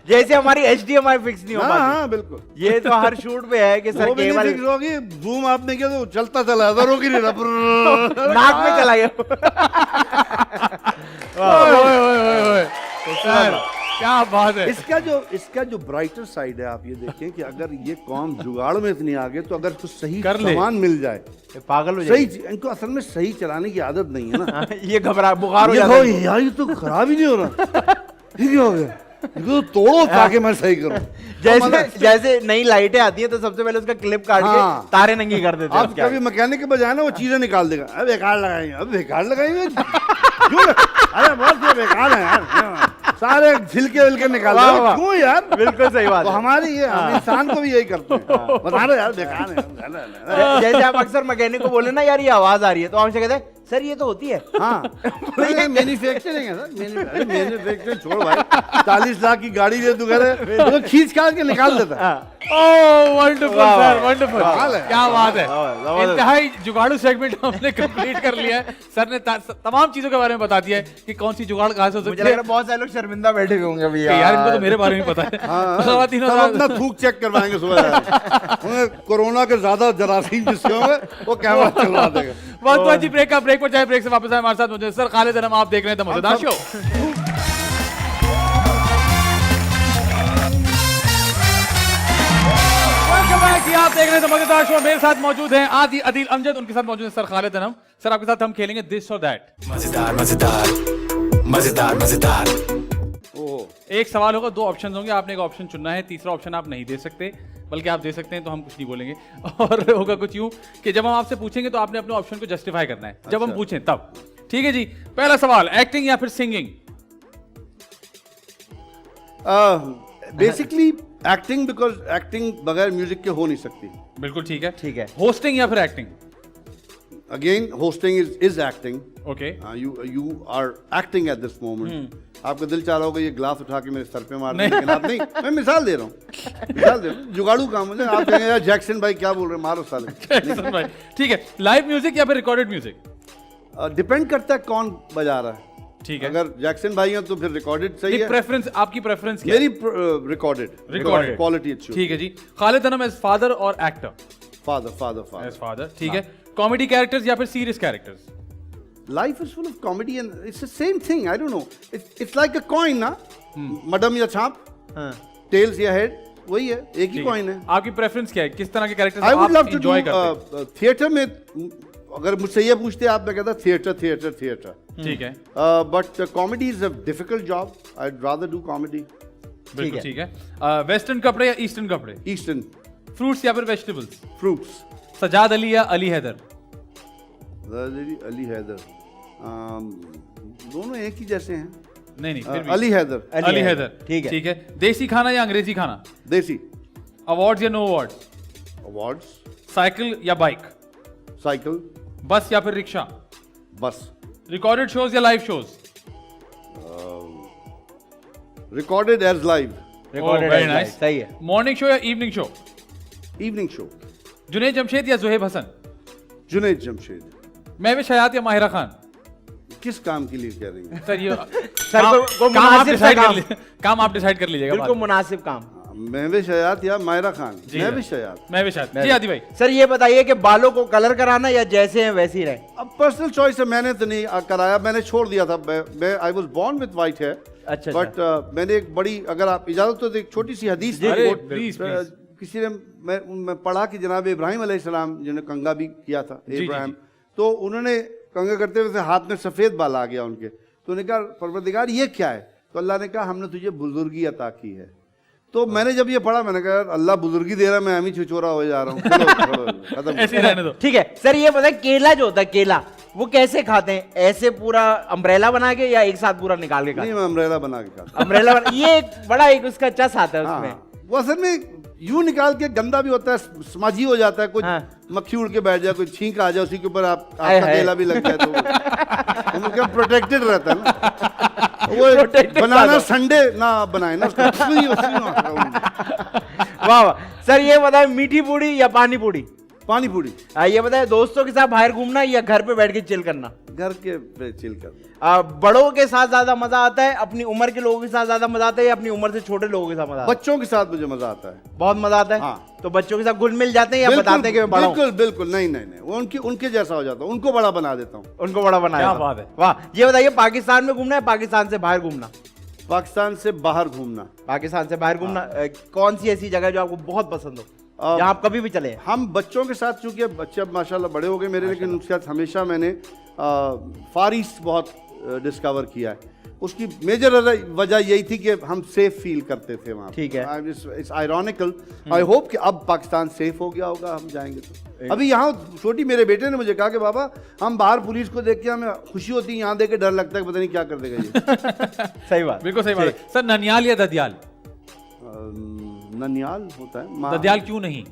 जैसे हमारी HDMI फिक्स नहीं हो हाँ पाती, हाँ बिल्कुल, ये तो हर शूट पे है कि सर वो भी नहीं केवल फिक्स होगी, जूम आपने किया तो चलता चला था, रोक ही नहीं रहा, नाक में चला गया। सर क्या बात है। इसका जो ब्राइटर साइड है, आप ये देखें कि अगर ये कौम जुगाड़ में इतनी आगे, तो अगर कुछ सही कर ले। सामान मिल जाए, पागल हो सही जाएगी। इनको असल में सही चलाने की आदत नहीं है ना। ये घबरा बुखार हो ये जाता हो है। यार, ये तो खराब ही नहीं हो रहा, ठीक हो गया, इसको तो तोड़ो ताकि मैं सही करूं। जैसे नई लाइटें आती हैं तो सबसे पहले उसका क्लिप काट के हाँ। तारे नंगी कर देते हैं आप उसके कभी आगे। मैकेनिक के बजाय ना वो चीजें निकाल देगा, अब बेकार लगाएंगे, अब बेकार लगाएंगे क्यों? अरे बहुत ये बेकार है यार, सारे छिलके विलके निकाल वाह, दो, वाह। क्यों यार? बिल्कुल सही बात तो है। हमारी ये हम इंसान को भी यही करते हैं, बता रहे यार बेकार है। जैसे आप अक्सर मैकेनिक को बोले ना यार ये आवाज आ रही है, तो हमसे कहते हैं सर ये तो होती है। हाँ मैन्युफैक्चरिंग है सर, मैन्युफैक्चरिंग छोड़ भाई, 40 लाख की गाड़ी ले तू करे तो खींच काट के निकाल देता है। ओह वंडरफुल सर, वंडरफुल, कमाल है। क्या बात है। जबरदस्त। इंतहाई जुगाड़ू सेगमेंट हमने कंप्लीट कर लिया है। सर ने तमाम चीजों के बारे में बता दिया है कि कौन सी जुगाड़ कहाँ से हो मुझे सकती लग है। रहा है बहुत सारे लोग शर्मिंदा बैठे हुए होंगे अभी यार इनको तो मेरे बारे में पता है। खवातीन सब अपना थूक चेक करवाएंगे सुबह, उन्हें कोरोना के ज्यादा जरासीम जिसके होंगे वो कैमरा चलवा देगा। वक्त हुआ जी ब्रेक का, ब्रेक पर जाए, ब्रेक से वापस आए हमारे साथ मौजूद सर खालिद अनम, आप देख रहे हैं द मजेदार शो। आप देख रहे हैं द मजेदार शो, मेरे साथ मौजूद हैं आदि अदील अमजद, उनके साथ मौजूद है सर खालिद अनम। सर आपके साथ हम खेलेंगे दिस और दैट। मजेदार मजेदार मजेदार मजेदार। एक सवाल होगा, दो ऑप्शन होंगे, आपने एक ऑप्शन चुनना है, तीसरा ऑप्शन आप नहीं दे सकते, बल्कि आप दे सकते हैं तो हम कुछ नहीं बोलेंगे। और होगा कुछ यूं कि जब हम आपसे पूछेंगे तो आपने अपने ऑप्शन को जस्टिफाई करना है, जब हम पूछें तब। ठीक है जी, पहला सवाल, एक्टिंग या फिर singing? Basically acting, because acting बगैर म्यूजिक के हो नहीं सकती। बिल्कुल ठीक है। ठीक है। होस्टिंग या फिर acting? Again hosting is acting. Okay. You are acting at this moment. आपका दिल चाह रहा होगा ये ग्लास उठा के मेरे सर पे मार दें, लेकिन आप नहीं, मैं मिसाल दे रहा हूँ, जुगाड़ू काम है। आप कहेंगे यार जैक्सन भाई क्या बोल रहे हैं, मारो साले। ठीक है, लाइव म्यूजिक या फिर रिकॉर्डेड म्यूजिक? डिपेंड करता है कौन बजा रहा है। ठीक है। अगर जैक्सन भाई हैं तो फिर रिकॉर्डेड सही है। प्रेफरेंस, आपकी प्रेफरेंस क्या है? मेरी रिकॉर्डेड Recorded. क्वालिटी अच्छी। ठीक है जी। खालिद अनम एज फादर और एक्टर? फादर एज फादर, ठीक है। कॉमेडी कैरेक्टर्स या फिर serious characters? Life is full of comedy and it's the same thing. I don't know. It's like a coin ना, मडम या छाप, tails या head, वही है, एक ही coin है। आपकी प्रेफरेंस क्या है, किस तरह के कैरेक्टर्स I would आप love to do एंजॉय करते हैं? theatre में, अगर मुझसे ये पूछते आप, मैं कहता theatre. ठीक है, But comedy is a difficult job. I'd rather do comedy. बिल्कुल ठीक है। वेस्टर्न कपड़े या ईस्टर्न कपड़े? Eastern फ्रूट्स या फिर वेजिटेबल्स? fruits. सजाद अली या अली हैदर? अली हैदर, दोनों एक ही जैसे हैं। नहीं फिर भी। अली हैदर। अली हैदर, ठीक है। ठीक है। देसी खाना या अंग्रेजी खाना? देसी। अवार्ड्स या नो अवार्ड्स? अवार्ड्स। साइकिल या बाइक? साइकिल। बस या फिर रिक्शा? बस। रिकॉर्डेड शोज या live shows? Recorded as live. Recorded very as nice, live, सही है। मॉर्निंग शो या evening show? Evening show. Junaid Jamshed या जुहेब हसन? जुनैद जमशेद। महविश हयात या माहिरा खान? किस काम के लिए कह रही हैं? सर ये सर को काम आप मुनासिब डिसाइड सा कर काम, लीजिए, काम आप डिसाइड कर लीजिएगा। बिल्कुल मुनासिब काम। महविश हयात या मायरा खान? जी महविश हयात। महविश हयात। जी आदि भाई। सर ये बताइए कि बालों को कलर कराना या जैसे हैं वैसे ही रहे? अब पर्सनल चॉइस है, मैंने तो नहीं कराया, मैंने छोड़ दिया था। मैं I was born with white hair. अच्छा, बट मैंने एक बड़ी, अगर आप इजाजत तो एक छोटी सी हदीस अरे, quote, please, please. किसी ने, मैं पढ़ा कि जनाब इब्राहिम अलैहिस्सलाम जिन्होंने कंगा भी किया था, जी, इब्राहिम, तो उन्होंने कंगा करते हुए हाथ में सफेद बाल आ गया उनके, तो उन्होंने कहा परवरदिगार ये क्या है? तो अल्लाह ने कहा हमने तुझे बुजुर्गी अता की है। तो मैंने जब ये पढ़ा मैंने कहा यार अल्लाह बुजुर्गी दे रहा है, मैं हम ही छिछोरा हो जा रहा हूँ, छोड़ो, खत्म। ऐसे ही रहने दो। ठीक है सर, ये बताए केला जो होता है केला वो कैसे खाते हैं? ऐसे पूरा अम्ब्रेला बना के या एक साथ पूरा निकाल के खाते नहीं हैं? मैं अम्ब्रेला बना के खाता अम्ब्रेला बना, ये एक बड़ा एक उसका चस आता है हूँ। उसमें। हाँ, वो असल में यूं निकाल के गंदा भी होता है, स्मजी हो जाता है, कुछ हाँ। मक्खी उड़ के बैठ जाए, कोई छींक आ जाए उसी के ऊपर हाय आपका हाय। केला भी लग जाए तो उनका प्रोटेक्टेड रहता है ना। वो Protected बनाना वाला। संडे ना आप बनाए ना उसको, उसी में वाह वाह सर, ये बताए मीठी पूड़ी या पानी पूड़ी? पानी पूरी। ये बताए दोस्तों के साथ बाहर घूमना या घर पे बैठ के चिल करना? घर के पे चिल कर। बड़ों के साथ ज्यादा मजा आता है, अपनी उम्र के लोगों के साथ ज्यादा मजा आता है या अपनी उम्र से छोटे लोगों के साथ मजा आता है? बच्चों के साथ मुझे मजा आता है, बहुत मजा आता है। हाँ। तो बच्चों के साथ घुल मिल जाते हैं या बिल्कुल, बताते हैं कि मैं बड़ा हूं? बिल्कुल बिल्कुल नहीं नहीं नहीं, वो उनके जैसा हो जाता हूँ, उनको बड़ा बना देता हूँ। उनको बड़ा बना क्या देता हूं। बात है। वाह, ये बताइए पाकिस्तान में घूमना है पाकिस्तान से बाहर घूमना? पाकिस्तान से बाहर घूमना। पाकिस्तान से बाहर घूमना कौन सी ऐसी जगह जो आपको बहुत पसंद हो, जहां आप कभी भी चले हैं? हम बच्चों के साथ, चूंकि बच्चे अब माशाल्लाह बड़े हो गए मेरे, लेकिन उनके साथ हमेशा मैंने फार ईस्ट बहुत डिस्कवर किया है। उसकी मेजर वजह यही थी कि हम सेफ फील करते थे वहाँ। ठीक है। It's ironical. आई होप कि अब पाकिस्तान सेफ हो गया होगा, हम जाएंगे तो। अभी यहाँ छोटी मेरे बेटे ने मुझे कहा कि बाबा हम बाहर पुलिस को देख के हमें खुशी होती है, यहाँ देख के डर लगता है पता नहीं क्या कर देगा ये। सही बात, बिल्कुल सही बात है। सर ननियाल या ददियाल? ननियाल होता है। ददियाल क्यों नहीं?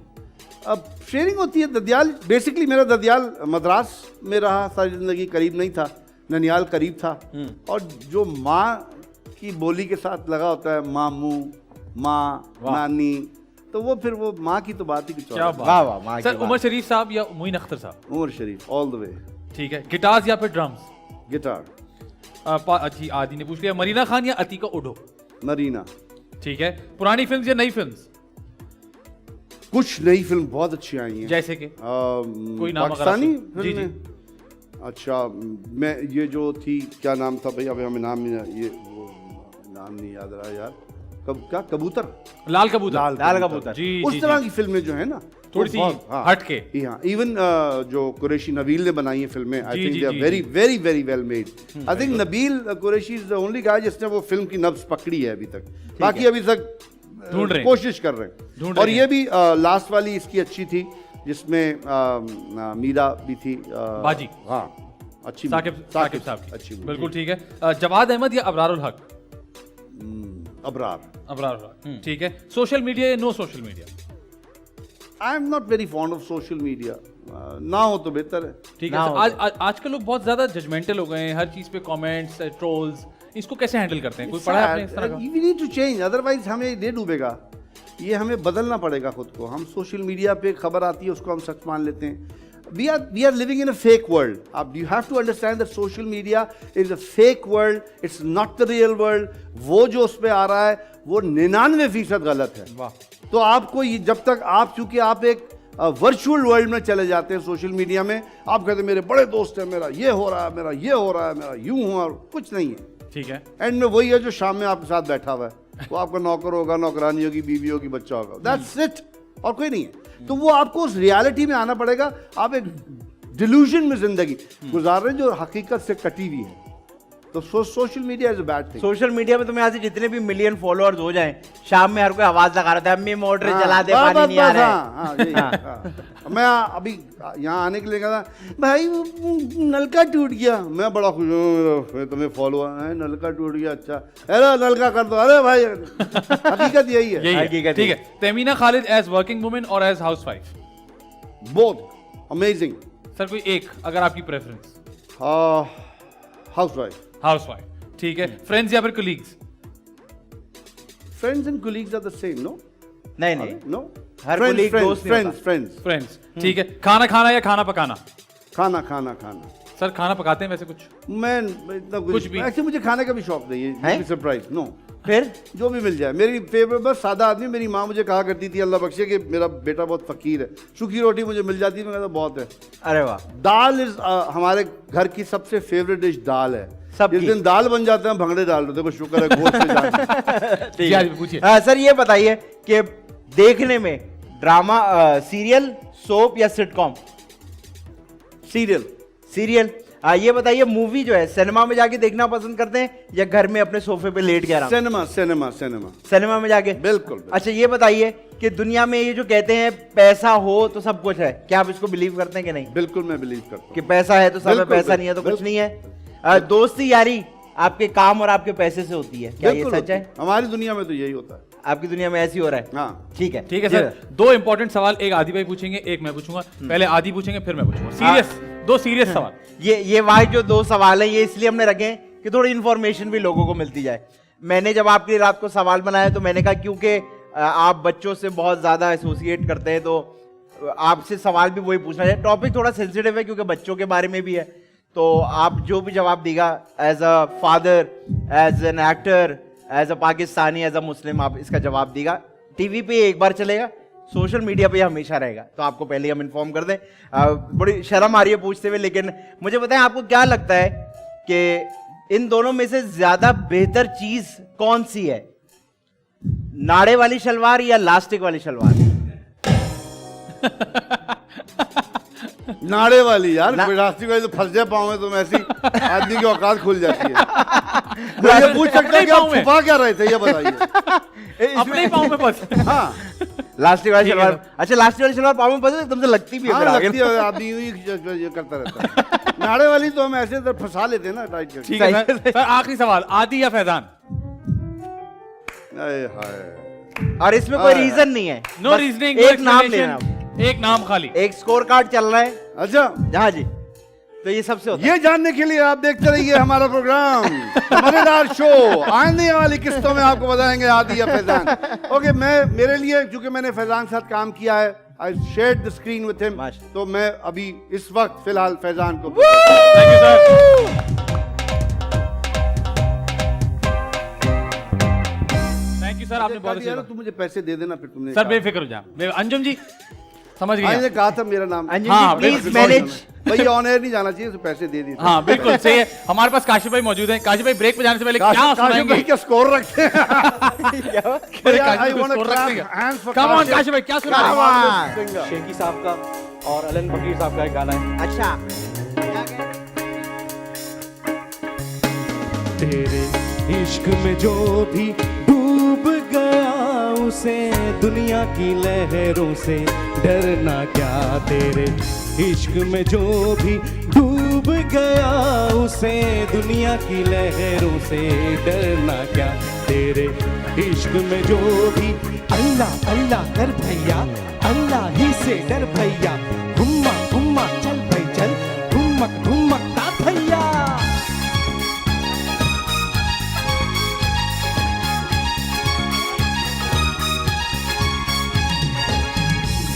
अब शेयरिंग होती है। ददियाल बेसिकली, मेरा ददियाल मद्रास में रहा सारी जिंदगी, करीब नहीं था। ननियाल करीब था। और जो माँ की बोली के साथ लगा होता है, मामू, माँ, नानी, तो वो फिर वो माँ की तो बात ही कुछ और क्या है। बात। वाह वाह, माँ की सर बात। उमर शरीफ साहब या मोइन अख्तर साहब? उमर शरीफ ऑल द वे। ठीक है। गिटार्स या फिर ड्रम्स? गिटार। जी आदि ने पूछ लिया। मरीना खान या अतीका उडो? मरीना। ठीक है। पुरानी फिल्म या नई फिल्म? कुछ नई फिल्म बहुत अच्छी आई हैं। जैसे कि कोई नाम अगर पाकिस्तानी आपको- जी, फिल्में। अच्छा, मैं ये जो थी, क्या नाम था भैया, अभी हमें नाम नहीं, ये वो नाम नहीं याद रहा यार। क्या कबूतर? लाल कबूतर। लाल कबूतर। जी उस जी, तरह जी। की फिल्में जो है ना, थोड़ी वो सी बहुत- हाँ, हट के। हाँ, इवन जो कुरैशी नबील ने बनाई है फिल्में, आई जी, थिंक जी, दे आर जी, वेरी जी। Very very well made. I think Nabeel Qureshi is the only guy जिसने वो फिल्म की नब्ज पकड़ी है अभी तक। बाकी अभी तक ढूंढ रहे हैं। कोशिश कर रहे ढूंढ हैं। और रहे ये भी लास्ट वाली इसकी अच्छी थी, जिसमें मीरा भी थी। बाजी। हाँ, अच्छी साकिब साहब की। अच्छी बिल्कुल ठीक है। जवाद अहमद या अबरारुल हक? अबरार। अबरारुल हक। ठीक है। सोशल मीडिया या no social media? I am not very fond of social media. ना हो तो बेहतर है। ठीक ना है। हो आज आजकल लोग बहुत ज्यादा जजमेंटल हो गए हैं, हर चीज पे कमेंट्स, ट्रोल्स, इसको कैसे हैंडल करते हैं? कोई पढ़ा है आपने इस तरह का? We need to change, otherwise हमें ये डूबेगा। ये हमें बदलना पड़ेगा खुद को। हम सोशल मीडिया पे खबर आती है उसको हम सच मान लेते हैं। we are living in a fake world. You have to understand that social media is a fake world. It's not the real world. वो जो उस पे आ रहा है वो 99% गलत है। वाह। तो आपको ये, जब तक आप, चूंकि आप एक वर्चुअल वर्ल्ड में चले जाते हैं सोशल मीडिया में, आप कहते हैं मेरे बड़े दोस्त हैं, मेरा ये हो रहा है, मेरा ये हो रहा है, मेरा यूं हुआ, और कुछ नहीं है। ठीक है। एंड में वही है जो शाम में आपके साथ बैठा हुआ है, वो आपका नौकर होगा, नौकरानी होगी, बीवी होगी, बच्चा होगा, दैट्स इट, और कोई नहीं है। तो वो आपको उस रियलिटी में आना पड़ेगा। आप एक डिल्यूजन में जिंदगी गुजार रहे हैं जो हकीकत से कटी हुई है। तो social media is a bad thing. Social media में तुम्हें आज जितने भी मिलियन फॉलोअर्स हो जाएं, शाम में हर कोई आवाज लगा रहा था, अम्मी मोटर चला दे, पानी नहीं आ रहा है। मैं अभी यहाँ आने के लिए कहा था, भाई वो नलका टूट गया, मैं बड़ा खुश हूँ, तुम्हें फॉलो है, नलका टूट गया, अच्छा अरे नलका कर दो, अरे भाई हकीकत यही है। यही है। हकीकत ठीक है। है। Tamina Khalid as working women और as housewife? Both amazing. Sir कोई एक अगर आपकी प्रेफरेंस? हाउसवाइफ। हाउसवाइफ। ठीक है। फ्रेंड्स या फिर colleagues? Friends and colleagues are the same, no? नहीं नहीं, नो, हर colleague दोस्त नहीं होता। फ्रेंड्स। ठीक है। खाना खाना या खाना पकाना? खाना खाना खाना। सर खाना पकाते हैं वैसे कुछ? मैं इतना कुछ भी? ऐसे मुझे खाने का भी शौक नहीं हैं? है। सरप्राइज नो, फिर जो भी मिल जाए। मेरी फेवरेट बस सादा आदमी। मेरी माँ मुझे कहा करती थी, अल्लाह बख्शे, कि मेरा बेटा बहुत फकीर है, सूखी रोटी मुझे मिल जाती है, मैं कहता बहुत है। अरे वाह, दाल इज हमारे घर की सबसे फेवरेट डिश दाल है। सबकी। जिस दिन दाल बन जाते हैं भंगड़े डाल देते हैं, बस शुक्र है गोश्त से जान। ठीक जी, है। आज पूछिए। सर ये बताइए कि देखने में ड्रामा, सीरियल, सोप या सिटकॉम? सीरियल। सीरियल। ये बताइए, मूवी जो है सिनेमा में जाके देखना पसंद करते हैं या घर में अपने सोफे पे लेट के आराम? सिनेमा सिनेमा सिनेमा सिनेमा में जाके। बिल्कुल। अच्छा ये बताइए कि दुनिया में ये जो कहते हैं पैसा हो तो सब कुछ है, क्या आप इसको बिलीव करते हैं कि नहीं? बिल्कुल मैं बिलीव करता हूँ कि पैसा है तो सब है, बिल्कुल, पैसा नहीं है तो कुछ नहीं है। दोस्ती यारी आपके काम और आपके पैसे से होती है, क्या ये बिल्कुल सच है? हमारी दुनिया में तो यही होता है। आपकी दुनिया में ऐसी हो रहा है? हाँ ठीक है ठीक है सर, दो इंपॉर्टेंट सवाल, एक आदि भाई पूछेंगे, एक मैं पूछूंगा। पहले आदि पूछेंगे फिर मैं पूछूंगा। सीरियस, दो सीरियस सवाल। ये वाह जो दो सवाल है ये इसलिए हमने रखे हैं कि थोड़ी इन्फॉर्मेशन भी लोगों को मिलती जाए। मैंने जब आपके लिए रात को सवाल बनाया तो मैंने कहा क्योंकि आप बच्चों से बहुत ज्यादा एसोसिएट करते हैं तो आपसे सवाल भी वही पूछना चाहिए। टॉपिक थोड़ा सेंसिटिव है क्योंकि बच्चों के बारे में भी है, तो आप जो भी जवाब देगा as a father, as an actor, as a Pakistani, as a Muslim, आप इसका जवाब देगा। टीवी पे एक बार चलेगा, सोशल मीडिया पे हमेशा रहेगा, तो आपको पहले हम इन्फॉर्म कर दें। बड़ी शर्म आ रही है पूछते हुए, लेकिन मुझे बताएं आपको क्या लगता है कि इन दोनों में से ज्यादा बेहतर चीज कौन सी है, नाड़े वाली शलवार या लास्टिक वाली शलवार? नाड़े वाली यार, कोई रास्ते वाली तो फंस जाए पाँव में तो ऐसी आदमी की औकात खुल जाती है। तो ये पूछ सकते हैं कि आप छुपा क्या रहे थे, ये बताइए। अपने ही पाँव में फंस। हाँ लास्टिक वाली शलवार। अच्छा लास्टिक वाली शलवार पाँव में फंसे एकदम से लगती भी है फिर हाँ आगे। लगती है, आदमी यूं ही ये करता रहता है। नाड़े वाली तो हम ऐसे फंसा लेते हैं ना टाइट करके। ठीक है सर, सर आखिरी सवाल, आदि या फैजान? अरे हाय। और इसमें कोई रीजन नहीं है, नो बस रीजनिंग, एक नाम लेना, एक नाम खाली। एक स्कोर कार्ड चल रहा है। अच्छा हाँ जी, तो ये सबसे होता है। ये जानने के लिए आप देखते रहिए हमारा प्रोग्राम मजेदार शो। आने वाली किस्तों में आपको बताएंगे आदि या फैजान। ओके, मेरे लिए क्योंकि मैंने फैजान के साथ काम किया है, I shared the screen with him, तो मैं अभी इस वक्त फिलहाल फैजान को। Thank you sir. Thank you sir, आपने बहुत अच्छी बात- तू मुझे पैसे दे देना फिर तुमने सर बेफिक्र हो जाए। अंजुम जी समझ गए? मैंने कहा था मेरा नाम अंजुम हाँ, जी प्लीज बिल्कुल, मैनेज। भाई ऑन एयर नहीं जाना चाहिए, तो पैसे दे दिए। हाँ बिल्कुल सही है। हमारे पास काशिफ भाई मौजूद हैं। काशिफ भाई ब्रेक पे जाने से पहले क्या सुनाएंगे? भाई क्या स्कोर रखते हैं? अरे काशिफ भाई स्कोर रखते हैं। Come on, काशिफ भाई क्या सुनाएंगे? शेखी साहब का और अलन फकीर साहब का एक गाना है। अच्छा तेरे इश्क में जो भी डूब गया उसे दुनिया की लहरों से डरना क्या। तेरे इश्क में जो भी डूब गया उसे दुनिया की लहरों से डरना क्या। तेरे इश्क में जो भी अल्लाह अल्लाह कर भैया, अल्लाह ही से डर भैया। घुम्मा घुम्मा चल भाई चल, घुमक घुमक ता भैया।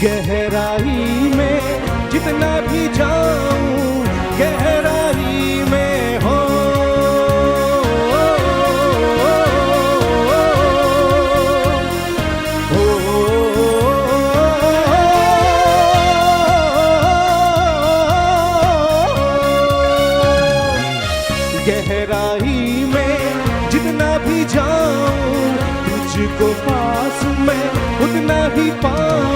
गहराई में जितना भी जाऊं, गहराई में हो गहराई में जितना भी जाऊं, तुझको पास मैं उतना ही पाऊं।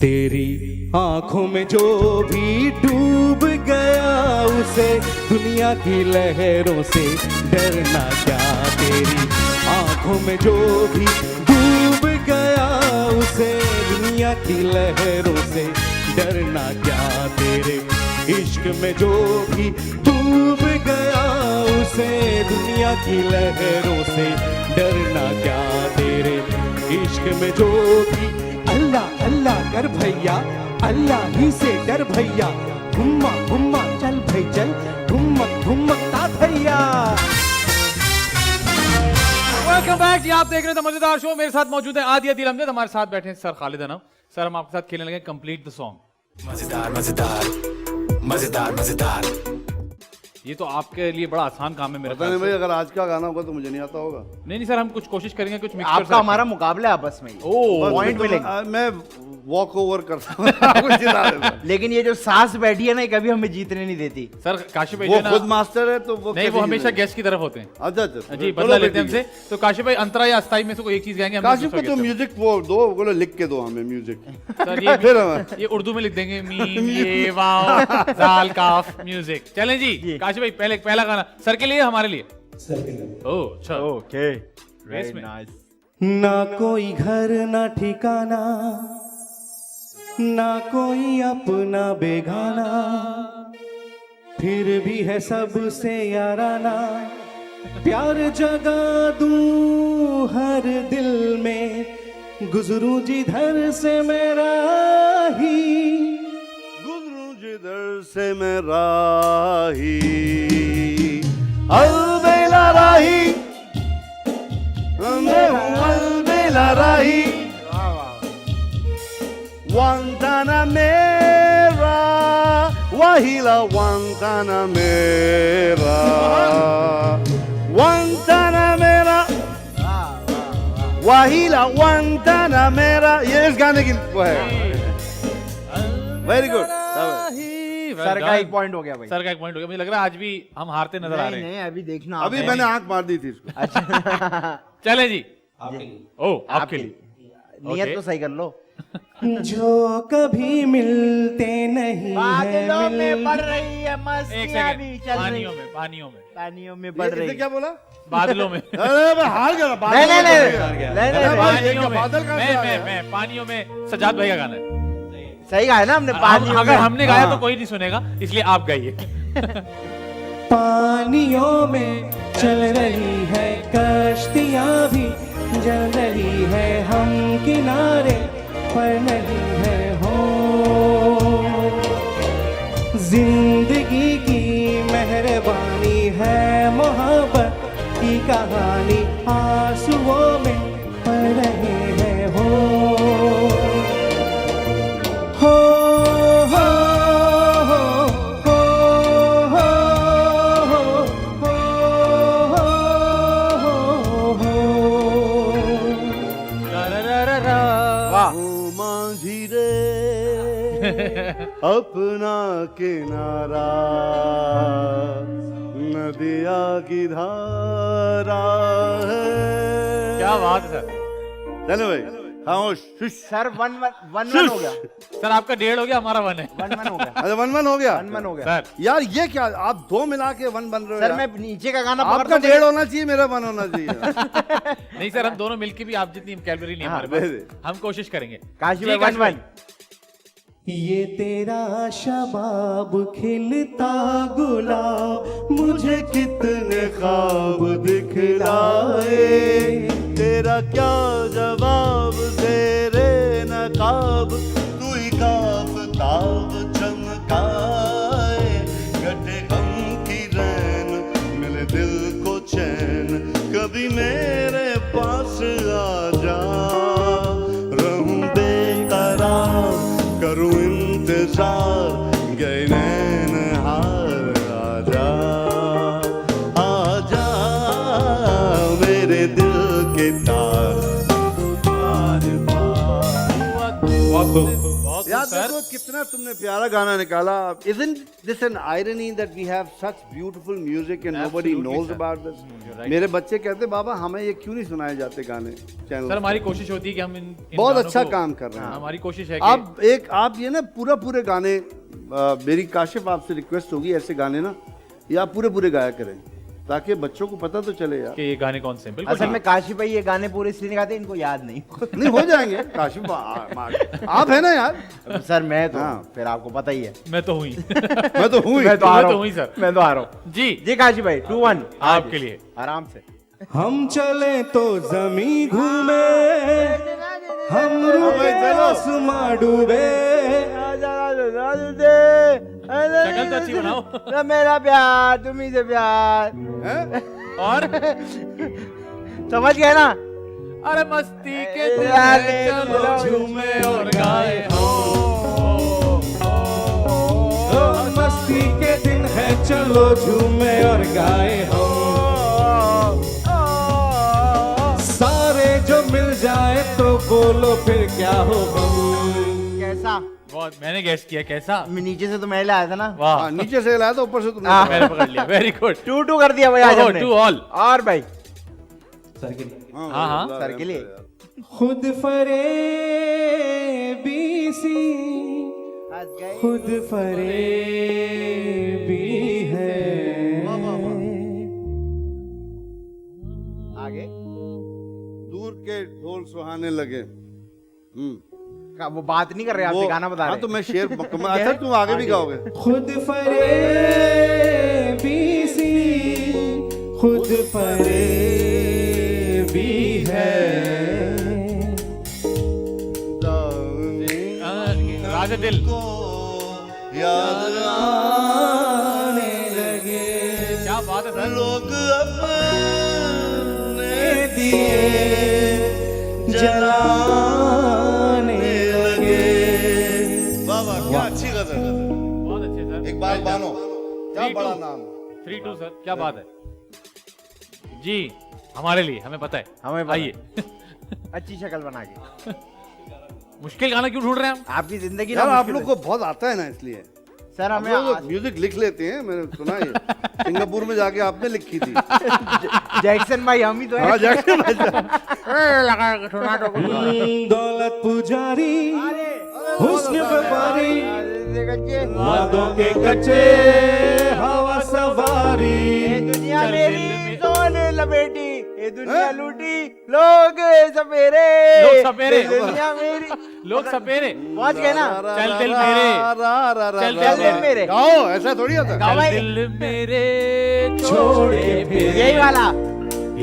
तेरी आंखों में जो भी डूब गया उसे दुनिया की लहरों से डरना क्या। तेरी आंखों में जो भी डूब गया उसे दुनिया की लहरों से डरना क्या। तेरे इश्क में जो भी डूब गया उसे दुनिया की लहरों से डरना क्या। तेरे इश्क में जो भी अल्लाह अल्लाह कर भैया, अल्लाह ही से डर भैया। घुम्मा घुम्मा चल भाई चल, घुमक घुमक ता भैया। वेलकम बैक जी, आप देख रहे थे मजेदार शो। मेरे साथ मौजूद है आदि अदील अहमद, हमारे साथ बैठे हैं सर खालिद अनम। सर हम आपके साथ खेलने लगे कंप्लीट द सॉन्ग। मजेदार मजेदार मजेदार मजेदार। ये तो आपके लिए बड़ा आसान काम है मेरे पता नहीं ख्याल भाई, से। अगर आज का गाना होगा तो मुझे नहीं आता होगा। नहीं सर, हम कुछ कोशिश करेंगे, कुछ मिक्सचर आपका हमारा मुकाबला है आपस में, ओह पॉइंट तो मिलेंगे। मैं वॉक ओवर करता हूँ आपको जिता देता हूँ। लेकिन ये जो सांस बैठी है ना, ये कभी हमें जीतने नहीं देती। सर काशिफ भाई वो जो है खुद ना, मास्टर है तो वो नहीं वो कैसे हमेशा जीतेगा? गेस्ट की तरफ होते हैं। अच्छा अच्छा जी चलो बदला फिर लेते हैं ठीक है। हमसे। तो काशिफ भाई अंतरा या अस्थाई में से कोई एक चीज गाएंगे, हम काशिफ को दूसरा तो guess म्यूजिक वो दो, बोलो लिख के दो हमें म्यूजिक। सर ये फिर हम- ये उर्दू में लिख देंगे, मीम ये वाव जाल काफ म्यूजिक। चलें जी काशिफ भाई, पहला गाना सर के लिए, हमारे लिए। ओह अच्छा, ओके, रेस में। नाइस। ना कोई घर ना ठिकाना, ना कोई अपना बेगाना, फिर भी है सबसे याराना। प्यार जगा दूं हर दिल में, गुजरूं जिधर से मेरा ही। गुजरूं जिधर से मैं राही, अलबेला राही, मैं हूँ अलबेला राही। Guantanamera, Wahila Guantanamera, Guantanamera, Wahila Guantanamera। ये इस गाने की वो है। Very good. सर का एक पॉइंट हो गया भाई। सर का एक पॉइंट हो गया। मुझे लग रहा है आज भी हम हारते नजर आ रहे नहीं हैं। नहीं, अभी देखना। अभी मैंने आंख मार दी थी इसको। चले जी, ओ आपके लिए नियत तो सही कर लो। जो कभी मिलते नहीं बादलों है में बढ़ रही है एक मस्तियाँ भी सेकंड, चल रही, पानियों में पानियों में पानियों में बढ़ रही। इसे क्या बोला? बादलों में अरे मैं हार गया। नहीं नहीं नहीं नहीं, नहीं, पानियों में बादल कहाँ से आ गया? मैं पानियों में सजाद भाई का गाना है। सही गाया ना हमने, पानी। अगर हमने गाया तो कोई नहीं सुनेगा, इसलिए आप गाइए। पानियों में चल रही है कश्तियाँ भी, जल रही है हम किनारे पर नहीं है हो। जिंदगी की मेहरबानी है मोहब्बत की कहानी, आंसुओं में पढ़ रहे हैं हो। हो हो हो हो हो हो हो वाह। ओ मांझी रे अपना किनारा, नदिया की धारा है। क्या बात है सर। चलो भाई खामोश। शुश। सर वन वन हो गया। सर आपका 1.5 हो गया, हमारा 1 है। 1-1 हो गया। अच्छा 1-1 हो गया। 1-1 हो गया। सर यार ये क्या, आप दो मिला के 1 बन रहे हो सर यार? मैं नीचे का गाना आपका पकड़ता 1.5 होना चाहिए, मेरा 1 होना चाहिए। नहीं सर, हम दोनों मिलके भी आप जितनी कैलोरी नहीं हमारे दे पास। दे। हम कोशिश करेंगे। काशी जी, भाई काशी भाई। 1-1। ये तेरा शबाब खिलता गुलाब, मुझे कितने ख्वाब दिखलाए। तेरा क्या जवाब तेरे नकाब, तू ही काफ़ताब चमकाए। कटे गम की रैन, मिले दिल को चैन, कभी मेरे पास आ जा। रहूं बेकरार, करूं इंतजार, गए नैन हार। आजा आजा मेरे दिल के तार। यार देखो कितना तुमने प्यारा गाना निकाला। Isn't this an irony that we have such beautiful music and nobody Absolutely, knows sir. about this? right. मेरे बच्चे कहते बाबा हमें ये क्यों नहीं सुनाए जाते गाने चैनल। सर हमारी कोशिश होती है कि हम इन बहुत गानों अच्छा को- काम कर रहे हैं। हमारी कोशिश है कि आप ये ना पूरे गाने, मेरी काशिफ आपसे रिक्वेस्ट होगी ऐसे गाने ना ये आप पूरे गाया करें, ताकि बच्चों को पता तो चले यार। कि ये गाने कौन से हैं। बिल्कुल असल में काशी भाई ये गाने पूरे इसलिए नहीं गाते, इनको याद नहीं। नहीं हो जाएंगे काशिफ आप है ना यार। सर मैं तो हाँ। फिर आपको पता ही है। मैं तो हुई। मैं तो हूँ ही। मैं तो आ मैं रहा तो हूँ हुई सर। मैं तो आ रहा हूँ। जी जी काशी भाई 2-1 आपके लिए। आराम से। हम चले तो जमी घूमे, हम रुके आसमां डूबे। शक्ल तो अच्छी बनाओ। ना मेरा प्यार तुम्ही से प्यार। और समझ गए ना? अरे मस्ती के दिन यार, है, चलो झूमे और गाए हो। मस्ती के दिन है, चलो झूमे और गाए हो। सारे जो मिल जाए तो बोलो फिर क्या हो हम। बहुत मैंने गेस किया कैसा नीचे से तो मैं लाया था ना। वाह हाँ, नीचे से लाया था, ऊपर से तुमने मैंने पकड़ लिया वेरी गुड 2-2 कर दिया भाई आज हमने। 2 ऑल और भाई हाँ, हाँ। सर के लिए खुद फरेबी सी खुद फरेबी है। आगे दूर के ढोल सुहाने लगे। वो बात नहीं कर रहे, आप गाना बता रहे। हाँ तो मैं शेर अच्छा तुम आगे भी गाओगे। खुद फरेबी सी खुद फरेबी है। राज दिल याद आने लगे क्या बात है सर लोग अपने दिए जलाने लगे। बाबा क्या अच्छी गजल। बहुत अच्छे सर इकबाल बानो क्या 3-2 बड़ा नाम। 3-2 सर क्या बात है जी हमारे लिए हमें पता है हमें पता है। आइए अच्छी शक्ल बना के। मुश्किल गाना क्यों ढूंढ रहे हैं हम आपकी जिंदगी यार ना आप मुश्किल लोग को बहुत आता है ना इसलिए है। सर हमें म्यूजिक लिख लेते हैं, मैंने सुना है सिंगापुर में जाके आपने लिखी थी। जैक्सन भाई हम ही तो हाँ हैं। जैक्सन भाई। दौलत पुजारी हुस्न व्यापारी वादों के कच्चे हवा सवारी। ये दुनिया मेरी सोने लपेटी, ये दुनिया लूटी लोग सपेरे। लोग सपेरे। ये दुनिया मेरी लोग सपेरे पहुंच गए ना। चल दिल मेरे चल चल दिल मेरे। गाओ ऐसा थोड़ी होता है। गाओ भाई। दिल मेरे छोड़ के फिर यही वाला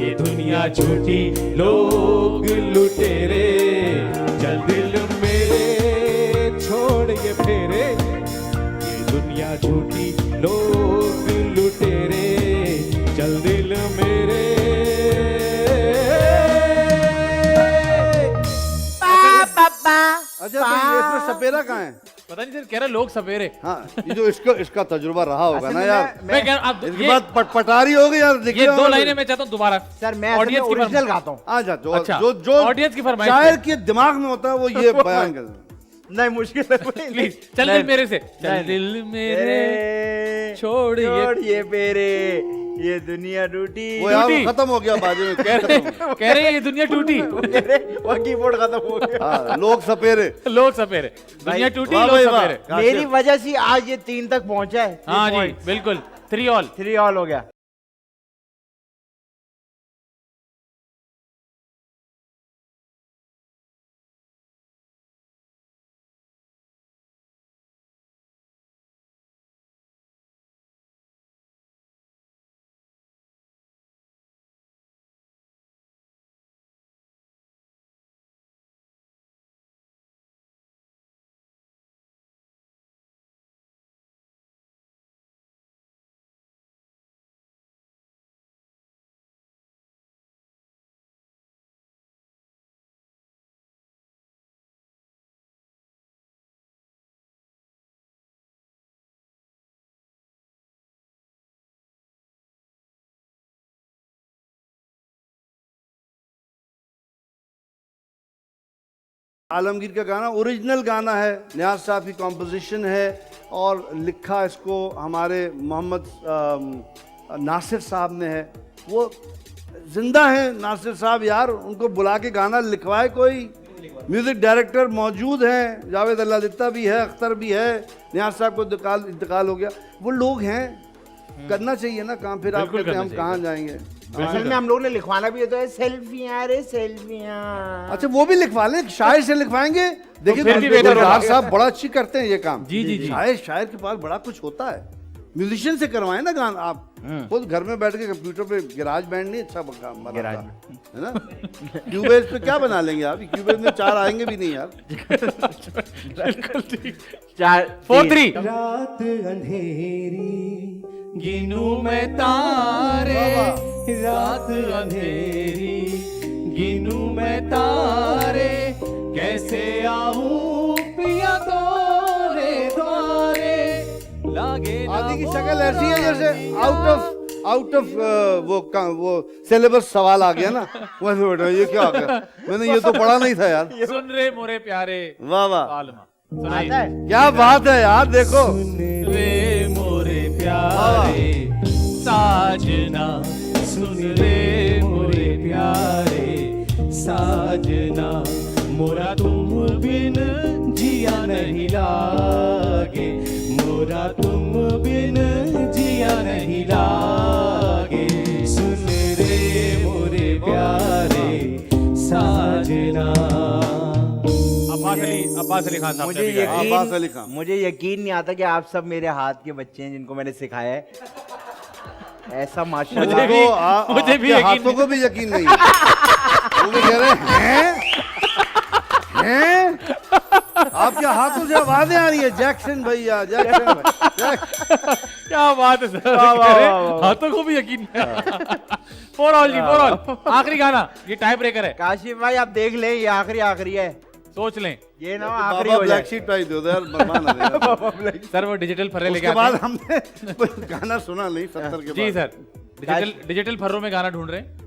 ये दुनिया झूठी लोग लुटेरे। चल दिल मेरे छोड़ ये फेरे। ये दुनिया झूठी लोग लुटेरे। चल दिल मेरे। अच्छा तो ये इसमें सपेरा कहाँ है? पता नहीं सर कह रहे लोग सपेरे हाँ ये जो इसका तजुर्बा रहा होगा ना यार। मैं कह रहा हूं, आप इसके ये- बाद पटपटारी होगी यार। ये 2 लाइनें मैं चाहता हूँ दोबारा सर मैं असल में ऑडियंस की ओरिजिनल गाता हूँ। आ जा जो अच्छा, जो जो audience की फरमाइश शायर पे। के दिमाग में होता है वो ये बयान कर। नहीं मुश्किल है प्लीज चल दिल मेरे से चल दिल मेरे छोड़ ये पेरे ये दुनिया टूटी। वो यार टूटी। वो खत्म हो गया बाजू में कह रहे हैं ये दुनिया टूटी वो कीबोर्ड खत्म हो गया। हाँ, लोग सपेरे। लोग सपेरे दुनिया टूटी वाह लोग भाई वाह। सपेरे मेरी वजह से आज ये 3 तक पहुंचा है। हाँ जी बिल्कुल 3 ऑल 3 ऑल हो गया। आलमगीर का गाना ओरिजिनल गाना है, नियाज साहब की कॉम्पोजिशन है और लिखा इसको हमारे मोहम्मद नासिर साहब ने है। वो जिंदा हैं नासिर साहब यार, उनको बुला के गाना लिखवाए कोई। म्यूजिक डायरेक्टर मौजूद हैं, जावेद अल्लादित्ता भी है, अख्तर भी है, नियाज साहब को इंतकाल हो गया। वो लोग हैं, करना चाहिए ना काम। फिर आप कहते हैं हम कहाँ जाएंगे। असल में हम लोग ने लिखवाना भी होता है सेल्फियां रे सेल्फियां। अच्छा वो भी लिखवा लें, शायर से लिखवाएंगे। देखिए फिर भी बेहतर गुलजार होगा। साहब बड़ा अच्छी करते हैं ये काम। जी, जी, जी। शायर के पास बड़ा कुछ होता है। म्यूजिशियन से करवाएं ना गाना। आप खुद घर में बैठ के कंप्यूटर पे गिराज बैंड नहीं अच्छा काम बनाता गिराज है ना। क्यूबेस पे क्या बना लेंगे आप? क्यूबेस में 4 आएंगे भी नहीं यार। 4-3 रात अंधेरी गिनूं मैं तारे। रात अंधेरी गिनूं मैं तारे। कैसे आऊं पिया तोरे द्वारे। लागे ना आदि की शक्ल ऐसी है जैसे आउट ऑफ वो सिलेबस सवाल आ गया ना। वैसे बेटा ये क्या आ गया, मैंने ये तो पढ़ा नहीं था यार। सुन रे मोरे प्यारे वाह वाह। आलमा सुनाइए। आता है? क्या बात है यार, देखो रे मोरे प्यारे साजना, सुन रे मोरे प्यारे साजना, मोरा तुम बिन जिया नहीं लागे, मोरा तुम बिन जिया नहीं लागे, सुन रे मोरे प्यारे साजना। अब्बास अली खान साहब मुझे ने भी गाया। अब्बास अली खान। मुझे यकीन नहीं आता कि आप सब मेरे हाथ के बच्चे हैं जिनको मैंने सिखाया है। ऐसा माशाल्लाह। मुझे भी- मुझे भी यकीन हाथों को भी यकीन नहीं है। वो भी कह रहे हैं आपके हाथों से आवाजें आ रही है, जैक्सन भैया, जैक्सन भाई। क्या बात है सर, वाह, कह रहे, वाह, वाह, वाह। हाथों को भी यकीन फॉर ऑल जी, फॉर ऑल। आखिरी गाना, ये टाई ब्रेकर है, काशिफ भाई आप देख लें, ये आखिरी है। सोच लें। ये ना आखिरी बाबा हो ब्लैक जाए। शीट पाई दो यार, बर्बाद ना देना। सर वो डिजिटल फर्रे लेके उसके आते बाद हैं। हमने गाना सुना नहीं 70 के बाद। जी सर, डिजिटल फर्रों में गाना ढूंढ रहे हैं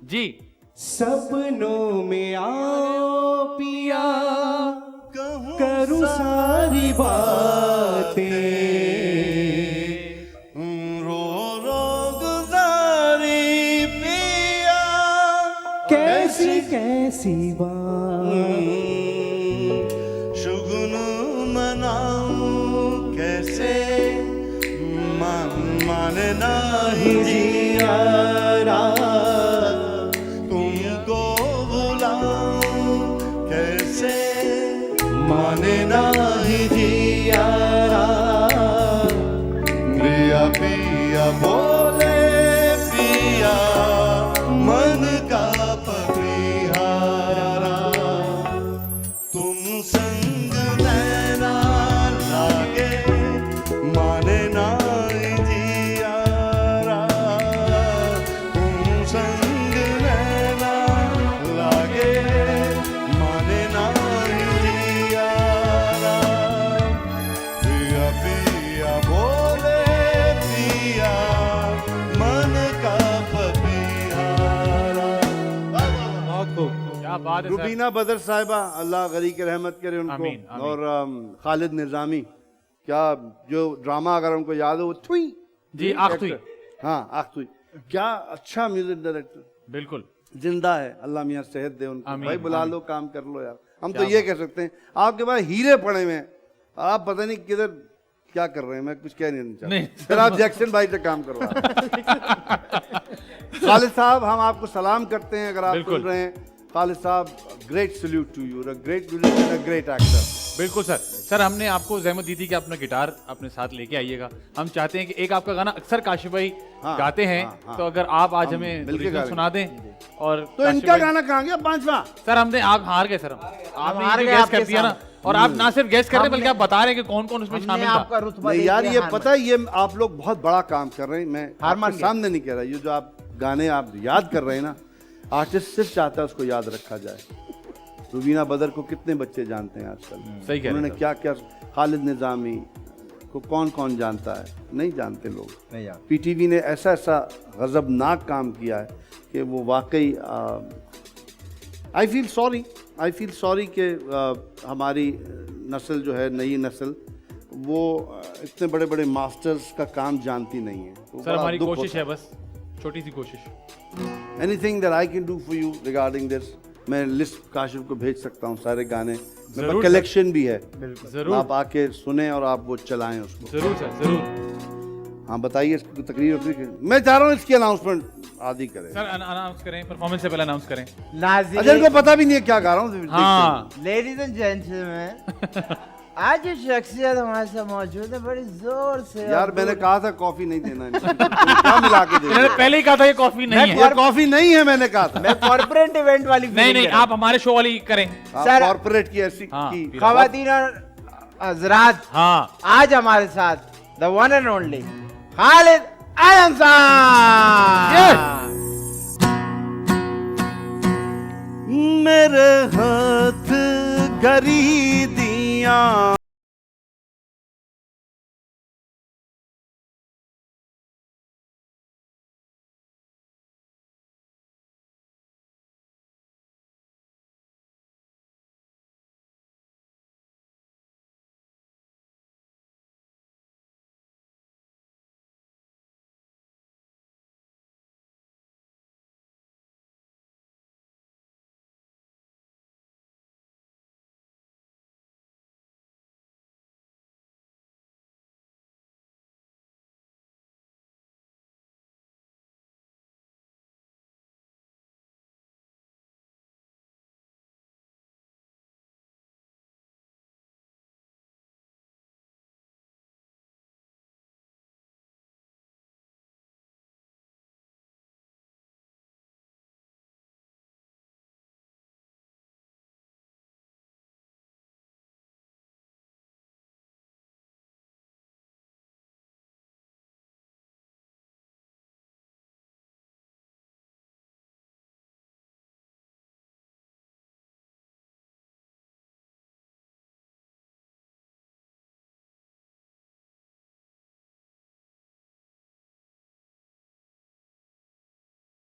जी। सपनों में आओ पिया, करूं सारी बातें, रो रो गुजारी पिया, कैसी कैसी बात, शुगुन मनाऊं कैसे, माने नहीं जियारा, तुमको बुलाऊं कैसे, माने नहीं जियारा, प्रिया पिया बोले पिया, मन का पपिहारा, तुम संग नैना लागे, माने नहीं जियारा, तुम संग नैना लागे, माने नहीं जियारा, पिया पिया बोले पिया, मन का पपिहारा। बहुत खूब, क्या बात है सर। रुबीना बदर साहिबा, अल्लाह गरी के रहमत करे उनको। आमीन, आमीन। और खालिद निजामी, क्या जो ड्रामा अगर उनको याद हो, वो थुई जी, आख्तुई। हाँ आख्तुई, क्या अच्छा म्यूजिक डायरेक्टर, बिल्कुल। जिंदा है, अल्लाह मियाँ सेहत दे उनको। आमीन, भाई बुला आमीन। लो, काम कर लो यार। हम तो ये कह सकते हैं आपके पास हीरे पड़े हुए हैं, आप पता नहीं किधर क्या कर रहे हैं, मैं कुछ कह नहीं चाहता। नहीं। फिर आप जैक्सन भाई से काम करवा खालिद साहब, हम आपको सलाम करते हैं अगर आप बिल्कुल। सुन रहे हैं। खालिद साहब, great salute to you, great musician, a great actor. बिल्कुल सर। सर हमने आपको जहमत दी थी कि अपना गिटार अपने साथ लेके आइएगा। हम चाहते हैं कि एक आपका गाना अक्सर काशिफ भाई हाँ, गाते हैं, हाँ। तो अगर आप आज हम हमें मिलके original गाएंगे। सुना दें। और तो काशिफ इनका भाई- गाना कहाँ गया, 5वां? सर हमने, आप हार गए सर, आपने हार ये गए गेस आपके कर दिया ना, सामने। और आप ना सिर्फ गेस कर रहे हैं हमने- बल्कि आप बता रहे हैं कि कौन कौन उसमें हमने शामिल आपका था। रुतबा नहीं देख यार, लिया, ये हार पता है, ये आप लोग बहुत बड़ा काम कर रहे हैं। मैं हार आपके मान गए। सामने नहीं कह रहा, ये जो आप गाने आप याद कर रहे हैं ना, आर्टिस्ट सिर्फ चाहता है उसको याद रखा जाए। रुबीना बदर को कितने बच्चे जानते हैं आजकल, सही कह रहे उन्होंने हैं क्या क्या, खालिद निजामी को कौन कौन जानता है, नहीं जानते लोग। नहीं यार। पीटीवी ने ऐसा ऐसा गजबनाक काम किया है कि वो वाकई, आई फील सॉरी कि हमारी नस्ल जो है, नई नस्ल, वो इतने बड़े बड़े मास्टर्स का काम जानती नहीं है। तो सर बड़ा हमारी दुख कोशिश होता है, बस छोटी सी कोशिश। Anything that I can do for you regarding this, मैं लिस्ट काशिफ को भेज सकता हूँ सारे गाने, मेरे जरूर पास कलेक्शन भी है। जरूर आप आके सुने और आप वो चलाएं उसको। जरूर सर, जरूर। हाँ बताइए, इसकी तकरीर मैं चाह रहा हूँ इसकी अनाउंसमेंट आदि करें। सर अनाउंस करें, परफॉर्मेंस से पहले अनाउंस करें। अजय नाज़रीन, को पता भी नहीं है क्या गा रहा हूँ। हाँ, लेडीज एंड जेंटलमैन, आज जो शख्सियत हमारे साथ मौजूद है, बड़ी जोर से यार मैंने कहा था कॉफी नहीं देना इनको। क्या मिला के दे इन्होंने पहले ही कहा था ये कॉफी नहीं है। ये कॉफी नहीं है, मैंने कहा था। मैं कॉर्पोरेट इवेंट वाली नहीं feeling नहीं, कर रहा आप हमारे शो वाली करें। सर- कॉर्पोरेट की ऐसी हाँ, की हूं। खवातीन और हजरात, हाँ, आज हमारे साथ the one and only Khalid Alam साहब। मेरे हाथ गरी दिया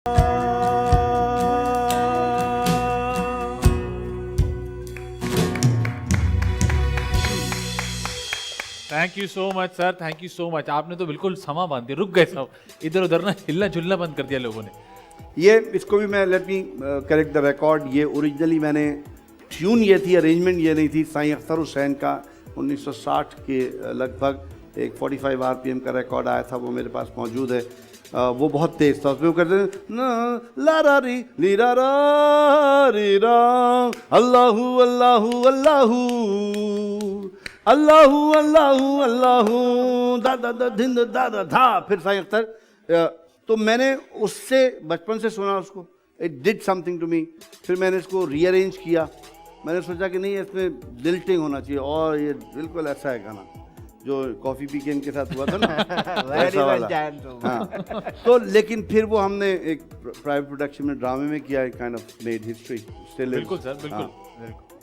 thank you so much sir, thank you so much. आपने तो बिल्कुल समा बांध दिया, रुक गए सब, इधर उधर ना हिलना झुलना बंद कर दिया लोगों ने। ये इसको भी मैं let me correct the record, ये ओरिजिनली मैंने ट्यून ये थी, अरेंजमेंट ये नहीं थी। साईं अख्तर हुसैन का 1960 के लगभग एक 45 RPM का रिकॉर्ड आया था, वो मेरे पास मौजूद है। वो बहुत तेज था, उसमें वो करते थे ना ला रा री ली रा रा री रा अल्लाहू अल्लाहू अल्लाहू अल्लाहू अल्लाहू अल्लाहू दा दा दा धिन दा दा धा। फिर साईं अख्तर, तो मैंने उससे बचपन से सुना उसको, it did something to me. फिर मैंने इसको रीअरेंज किया, मैंने सोचा कि नहीं इसमें लिल्टिंग होना चाहिए, और ये बिल्कुल ऐसा है गाना जो कॉफ़ी पी के इनके साथ हुआ था ना ऐसा वाला। हाँ, तो लेकिन फिर वो हमने एक प्राइवेट प्रोडक्शन में ड्रामे में किया, काइंड ऑफ मेड हिस्ट्री। बिल्कुल सर, बिल्कुल।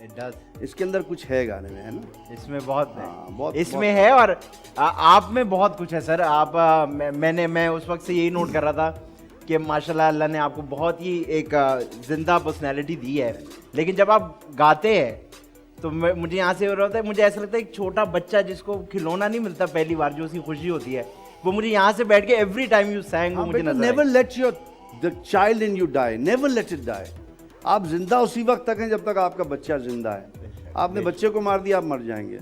It does. इसके अंदर कुछ है गाने में, है ना? इसमें बहुत है, बहुत इसमें है, और आप में बहुत कुछ है सर। आप मैं उस वक्त से यही नोट कर रहा था कि माशाल्लाह अल्लाह ने आपको बहुत ही एक जिंदा पर्सनैलिटी दी है। लेकिन जब आप गाते हैं तो मुझे यहाँ से हो रहा होता है, मुझे ऐसा लगता है एक छोटा बच्चा जिसको खिलौना नहीं मिलता पहली बार, जो उसकी खुशी होती है, वो मुझे यहाँ से बैठ के एवरी टाइम यू सैंग वो मुझे नजर never let your the child in you die, never let it die. आप जिंदा उसी वक्त तक हैं जब तक आपका बच्चा जिंदा है। आपने बच्चे को मार दिया, आप मर जाएंगे।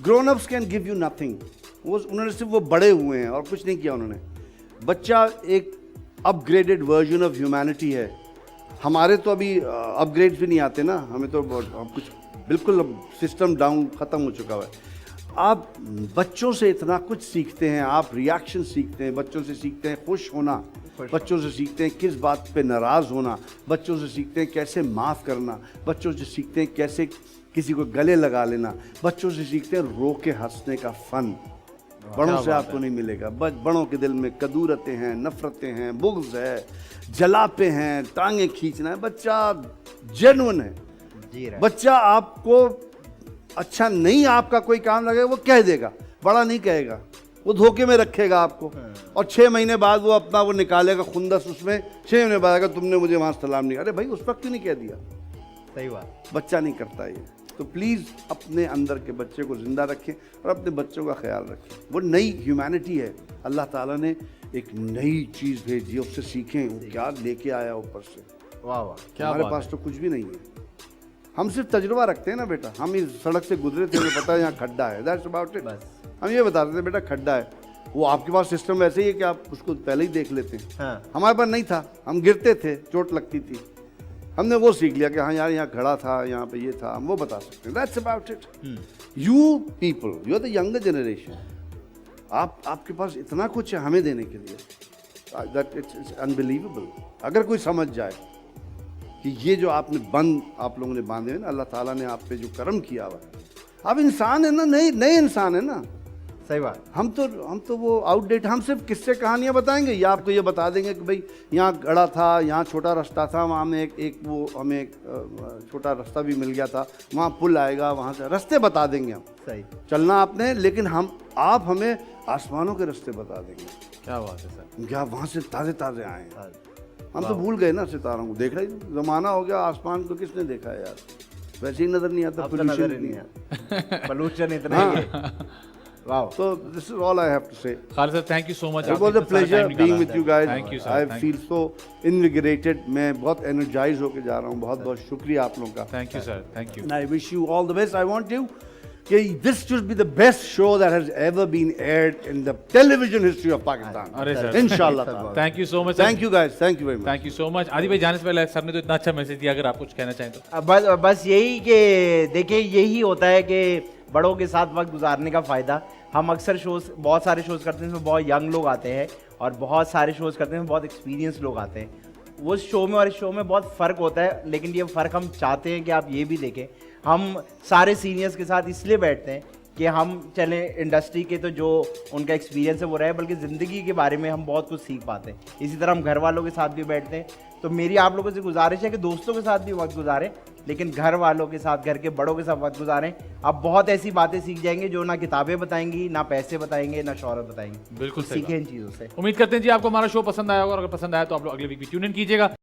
Grown ups can give you nothing, वो उन्होंने सिर्फ वो बड़े हुए हैं और कुछ नहीं किया उन्होंने। बच्चा एक अपग्रेडेड वर्जन ऑफ ह्यूमैनिटी है। हमारे तो अभी अपग्रेड्स भी नहीं आते ना, हमें तो अब कुछ बिल्कुल सिस्टम डाउन ख़त्म हो चुका हुआ है। आप बच्चों से इतना कुछ सीखते हैं, आप रिएक्शन सीखते हैं, बच्चों से सीखते हैं खुश होना, बच्चों से सीखते हैं किस बात पे नाराज़ होना, बच्चों से सीखते हैं कैसे माफ़ करना, बच्चों से सीखते हैं कैसे किसी को गले लगा लेना, बच्चों से सीखते हैं रो के हंसने का फ़न। बड़ों से आपको नहीं मिलेगा। बड़ों के दिल में कदूरतें हैं, नफ़रतें हैं, बुग़्ज़ है, जलापे हैं, टांगें खींचना है। बच्चा जेन्युइन है। बच्चा आपको अच्छा नहीं आपका कोई काम लगेगा वो कह देगा, बड़ा नहीं कहेगा, वो धोखे में रखेगा आपको, और 6 महीने बाद वो अपना वो निकालेगा खुंदस, उसमें 6 महीने बाद आएगा तुमने मुझे वहाँ सलाम नहीं। अरे भाई उस वक्त क्यों नहीं कह दिया? सही बात, बच्चा नहीं करता ये। तो प्लीज़ अपने अंदर के बच्चे को ज़िंदा रखें और अपने बच्चों का ख्याल रखें। वो नई ह्यूमैनिटी है, अल्लाह ताला ने एक नई चीज़ भेजी, उससे सीखें वो क्या लेके आया ऊपर से। वाह वाह, क्या हमारे बात पास तो कुछ भी नहीं है, हम सिर्फ तजुर्बा रखते हैं ना बेटा। हम इस सड़क से गुजरे थे, हमें पता है यहाँ खड्डा है, दैट्स अबाउट इट। हम ये बता रहे थे बेटा खड्डा है, वो आपके पास सिस्टम ऐसे ही है कि आप उसको पहले ही देख लेते हैं। हाँ। हमारे पास नहीं था, हम गिरते थे, चोट लगती थी, हमने वो सीख लिया कि हाँ यार यहाँ खड़ा था, यहाँ पे ये था, हम वो बता सकते हैं। That's about it. You people, you are the younger generation, आपके पास इतना कुछ है हमें देने के लिए, दैट इट्स अनबिलीवेबल। अगर कोई समझ जाए कि ये जो आपने बंद आप लोगों ने बांधे हैं ना, अल्लाह ताला ने आप पे जो करम किया हुआ है, आप इंसान है ना, नए इंसान है ना। सही बात। हम तो वो आउटडेट, हम सिर्फ किस्से कहानियाँ बताएंगे या आपको ये बता देंगे कि भाई यहाँ गड़ा था, यहाँ छोटा रास्ता था, वहाँ में हमें एक छोटा रास्ता भी मिल गया था, वहाँ पुल आएगा, वहाँ से रास्ते बता देंगे हम। सही चलना आपने, लेकिन आप हमें आसमानों के रास्ते बता देंगे। क्या बात है सर, क्या वहाँ से ताज़े ताज़े आए हैं। हम तो भूल गए ना सितारों को, देखा ही ज़माना हो गया, आसमान को किसने देखा है यार, वैसे ही नज़र नहीं आता, नजर नहीं आता, पोल्यूशन इतना ही है। Wow. So this is all I have to say. Khalid sir, thank you so much. It was a pleasure being with you guys. Thank you sir. I feel so invigorated. मैं बहुत energized होके जा रहा हूँ। बहुत बहुत शुक्रिया आप लोगों का। Thank you sir, thank you. And I wish you all the best. I want you कि this should be the best show that has ever been aired in the television history of Pakistan. अरे sir, इंशाल्लाह। Thank you so much. Thank you guys. Thank you very much. Thank you so much. आदि भाई जाने से पहले sir ने तो इतना अच्छा मैसेज दिया, अगर आप कुछ कहना चाहें तो। बस यही कि देखिए, यही होता है कि बड़ों के साथ वक्त गुजारने का फ़ायदा। हम अक्सर बहुत सारे शोज़ करते हैं जिसमें बहुत यंग लोग आते हैं, और बहुत सारे शोज़ करते हैं बहुत एक्सपीरियंस लोग आते हैं। वो शो में और इस शो में बहुत फ़र्क होता है, लेकिन ये फ़र्क हम चाहते हैं कि आप ये भी देखें। हम सारे सीनियर्स के साथ इसलिए बैठते हैं कि हम चलें इंडस्ट्री के तो जो उनका एक्सपीरियंस है वो रहे, बल्कि ज़िंदगी के बारे में हम बहुत कुछ सीख पाते हैं। इसी तरह हम घर वालों के साथ भी बैठते हैं। तो मेरी आप लोगों से गुजारिश है कि दोस्तों के साथ भी वक्त गुजारें, लेकिन घर वालों के साथ, घर के बड़ों के साथ वक्त गुजारें। आप बहुत ऐसी बातें सीख जाएंगे जो ना किताबें बताएंगी, ना पैसे बताएंगे, ना शोहरत बताएंगी। बिल्कुल सही सीखें इन चीज़ों से। उम्मीद करते हैं जी आपको हमारा शो पसंद आया होगा, और अगर पसंद आया तो आप लोग अगले वीक भी ट्यून इन कीजिएगा।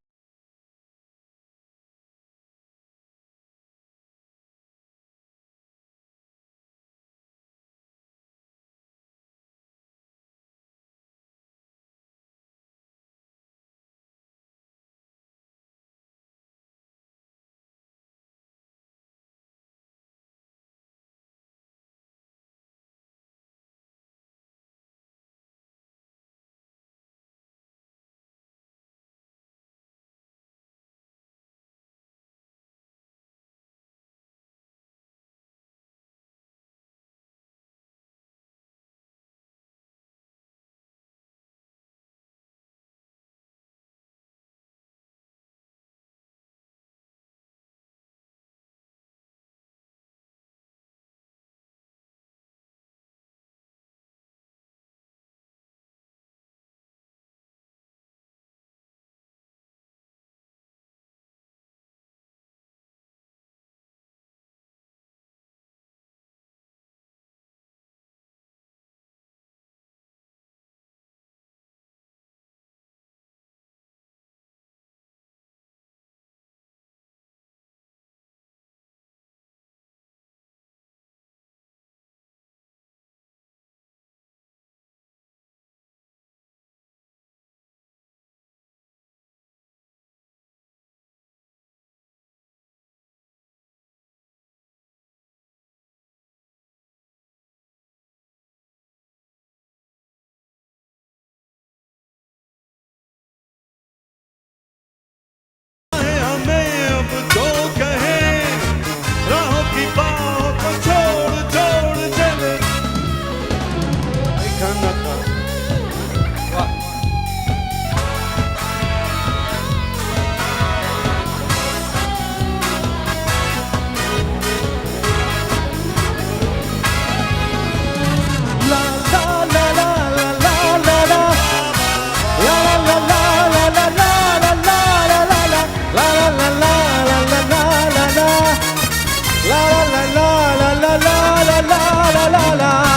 la la la la la la la la la la la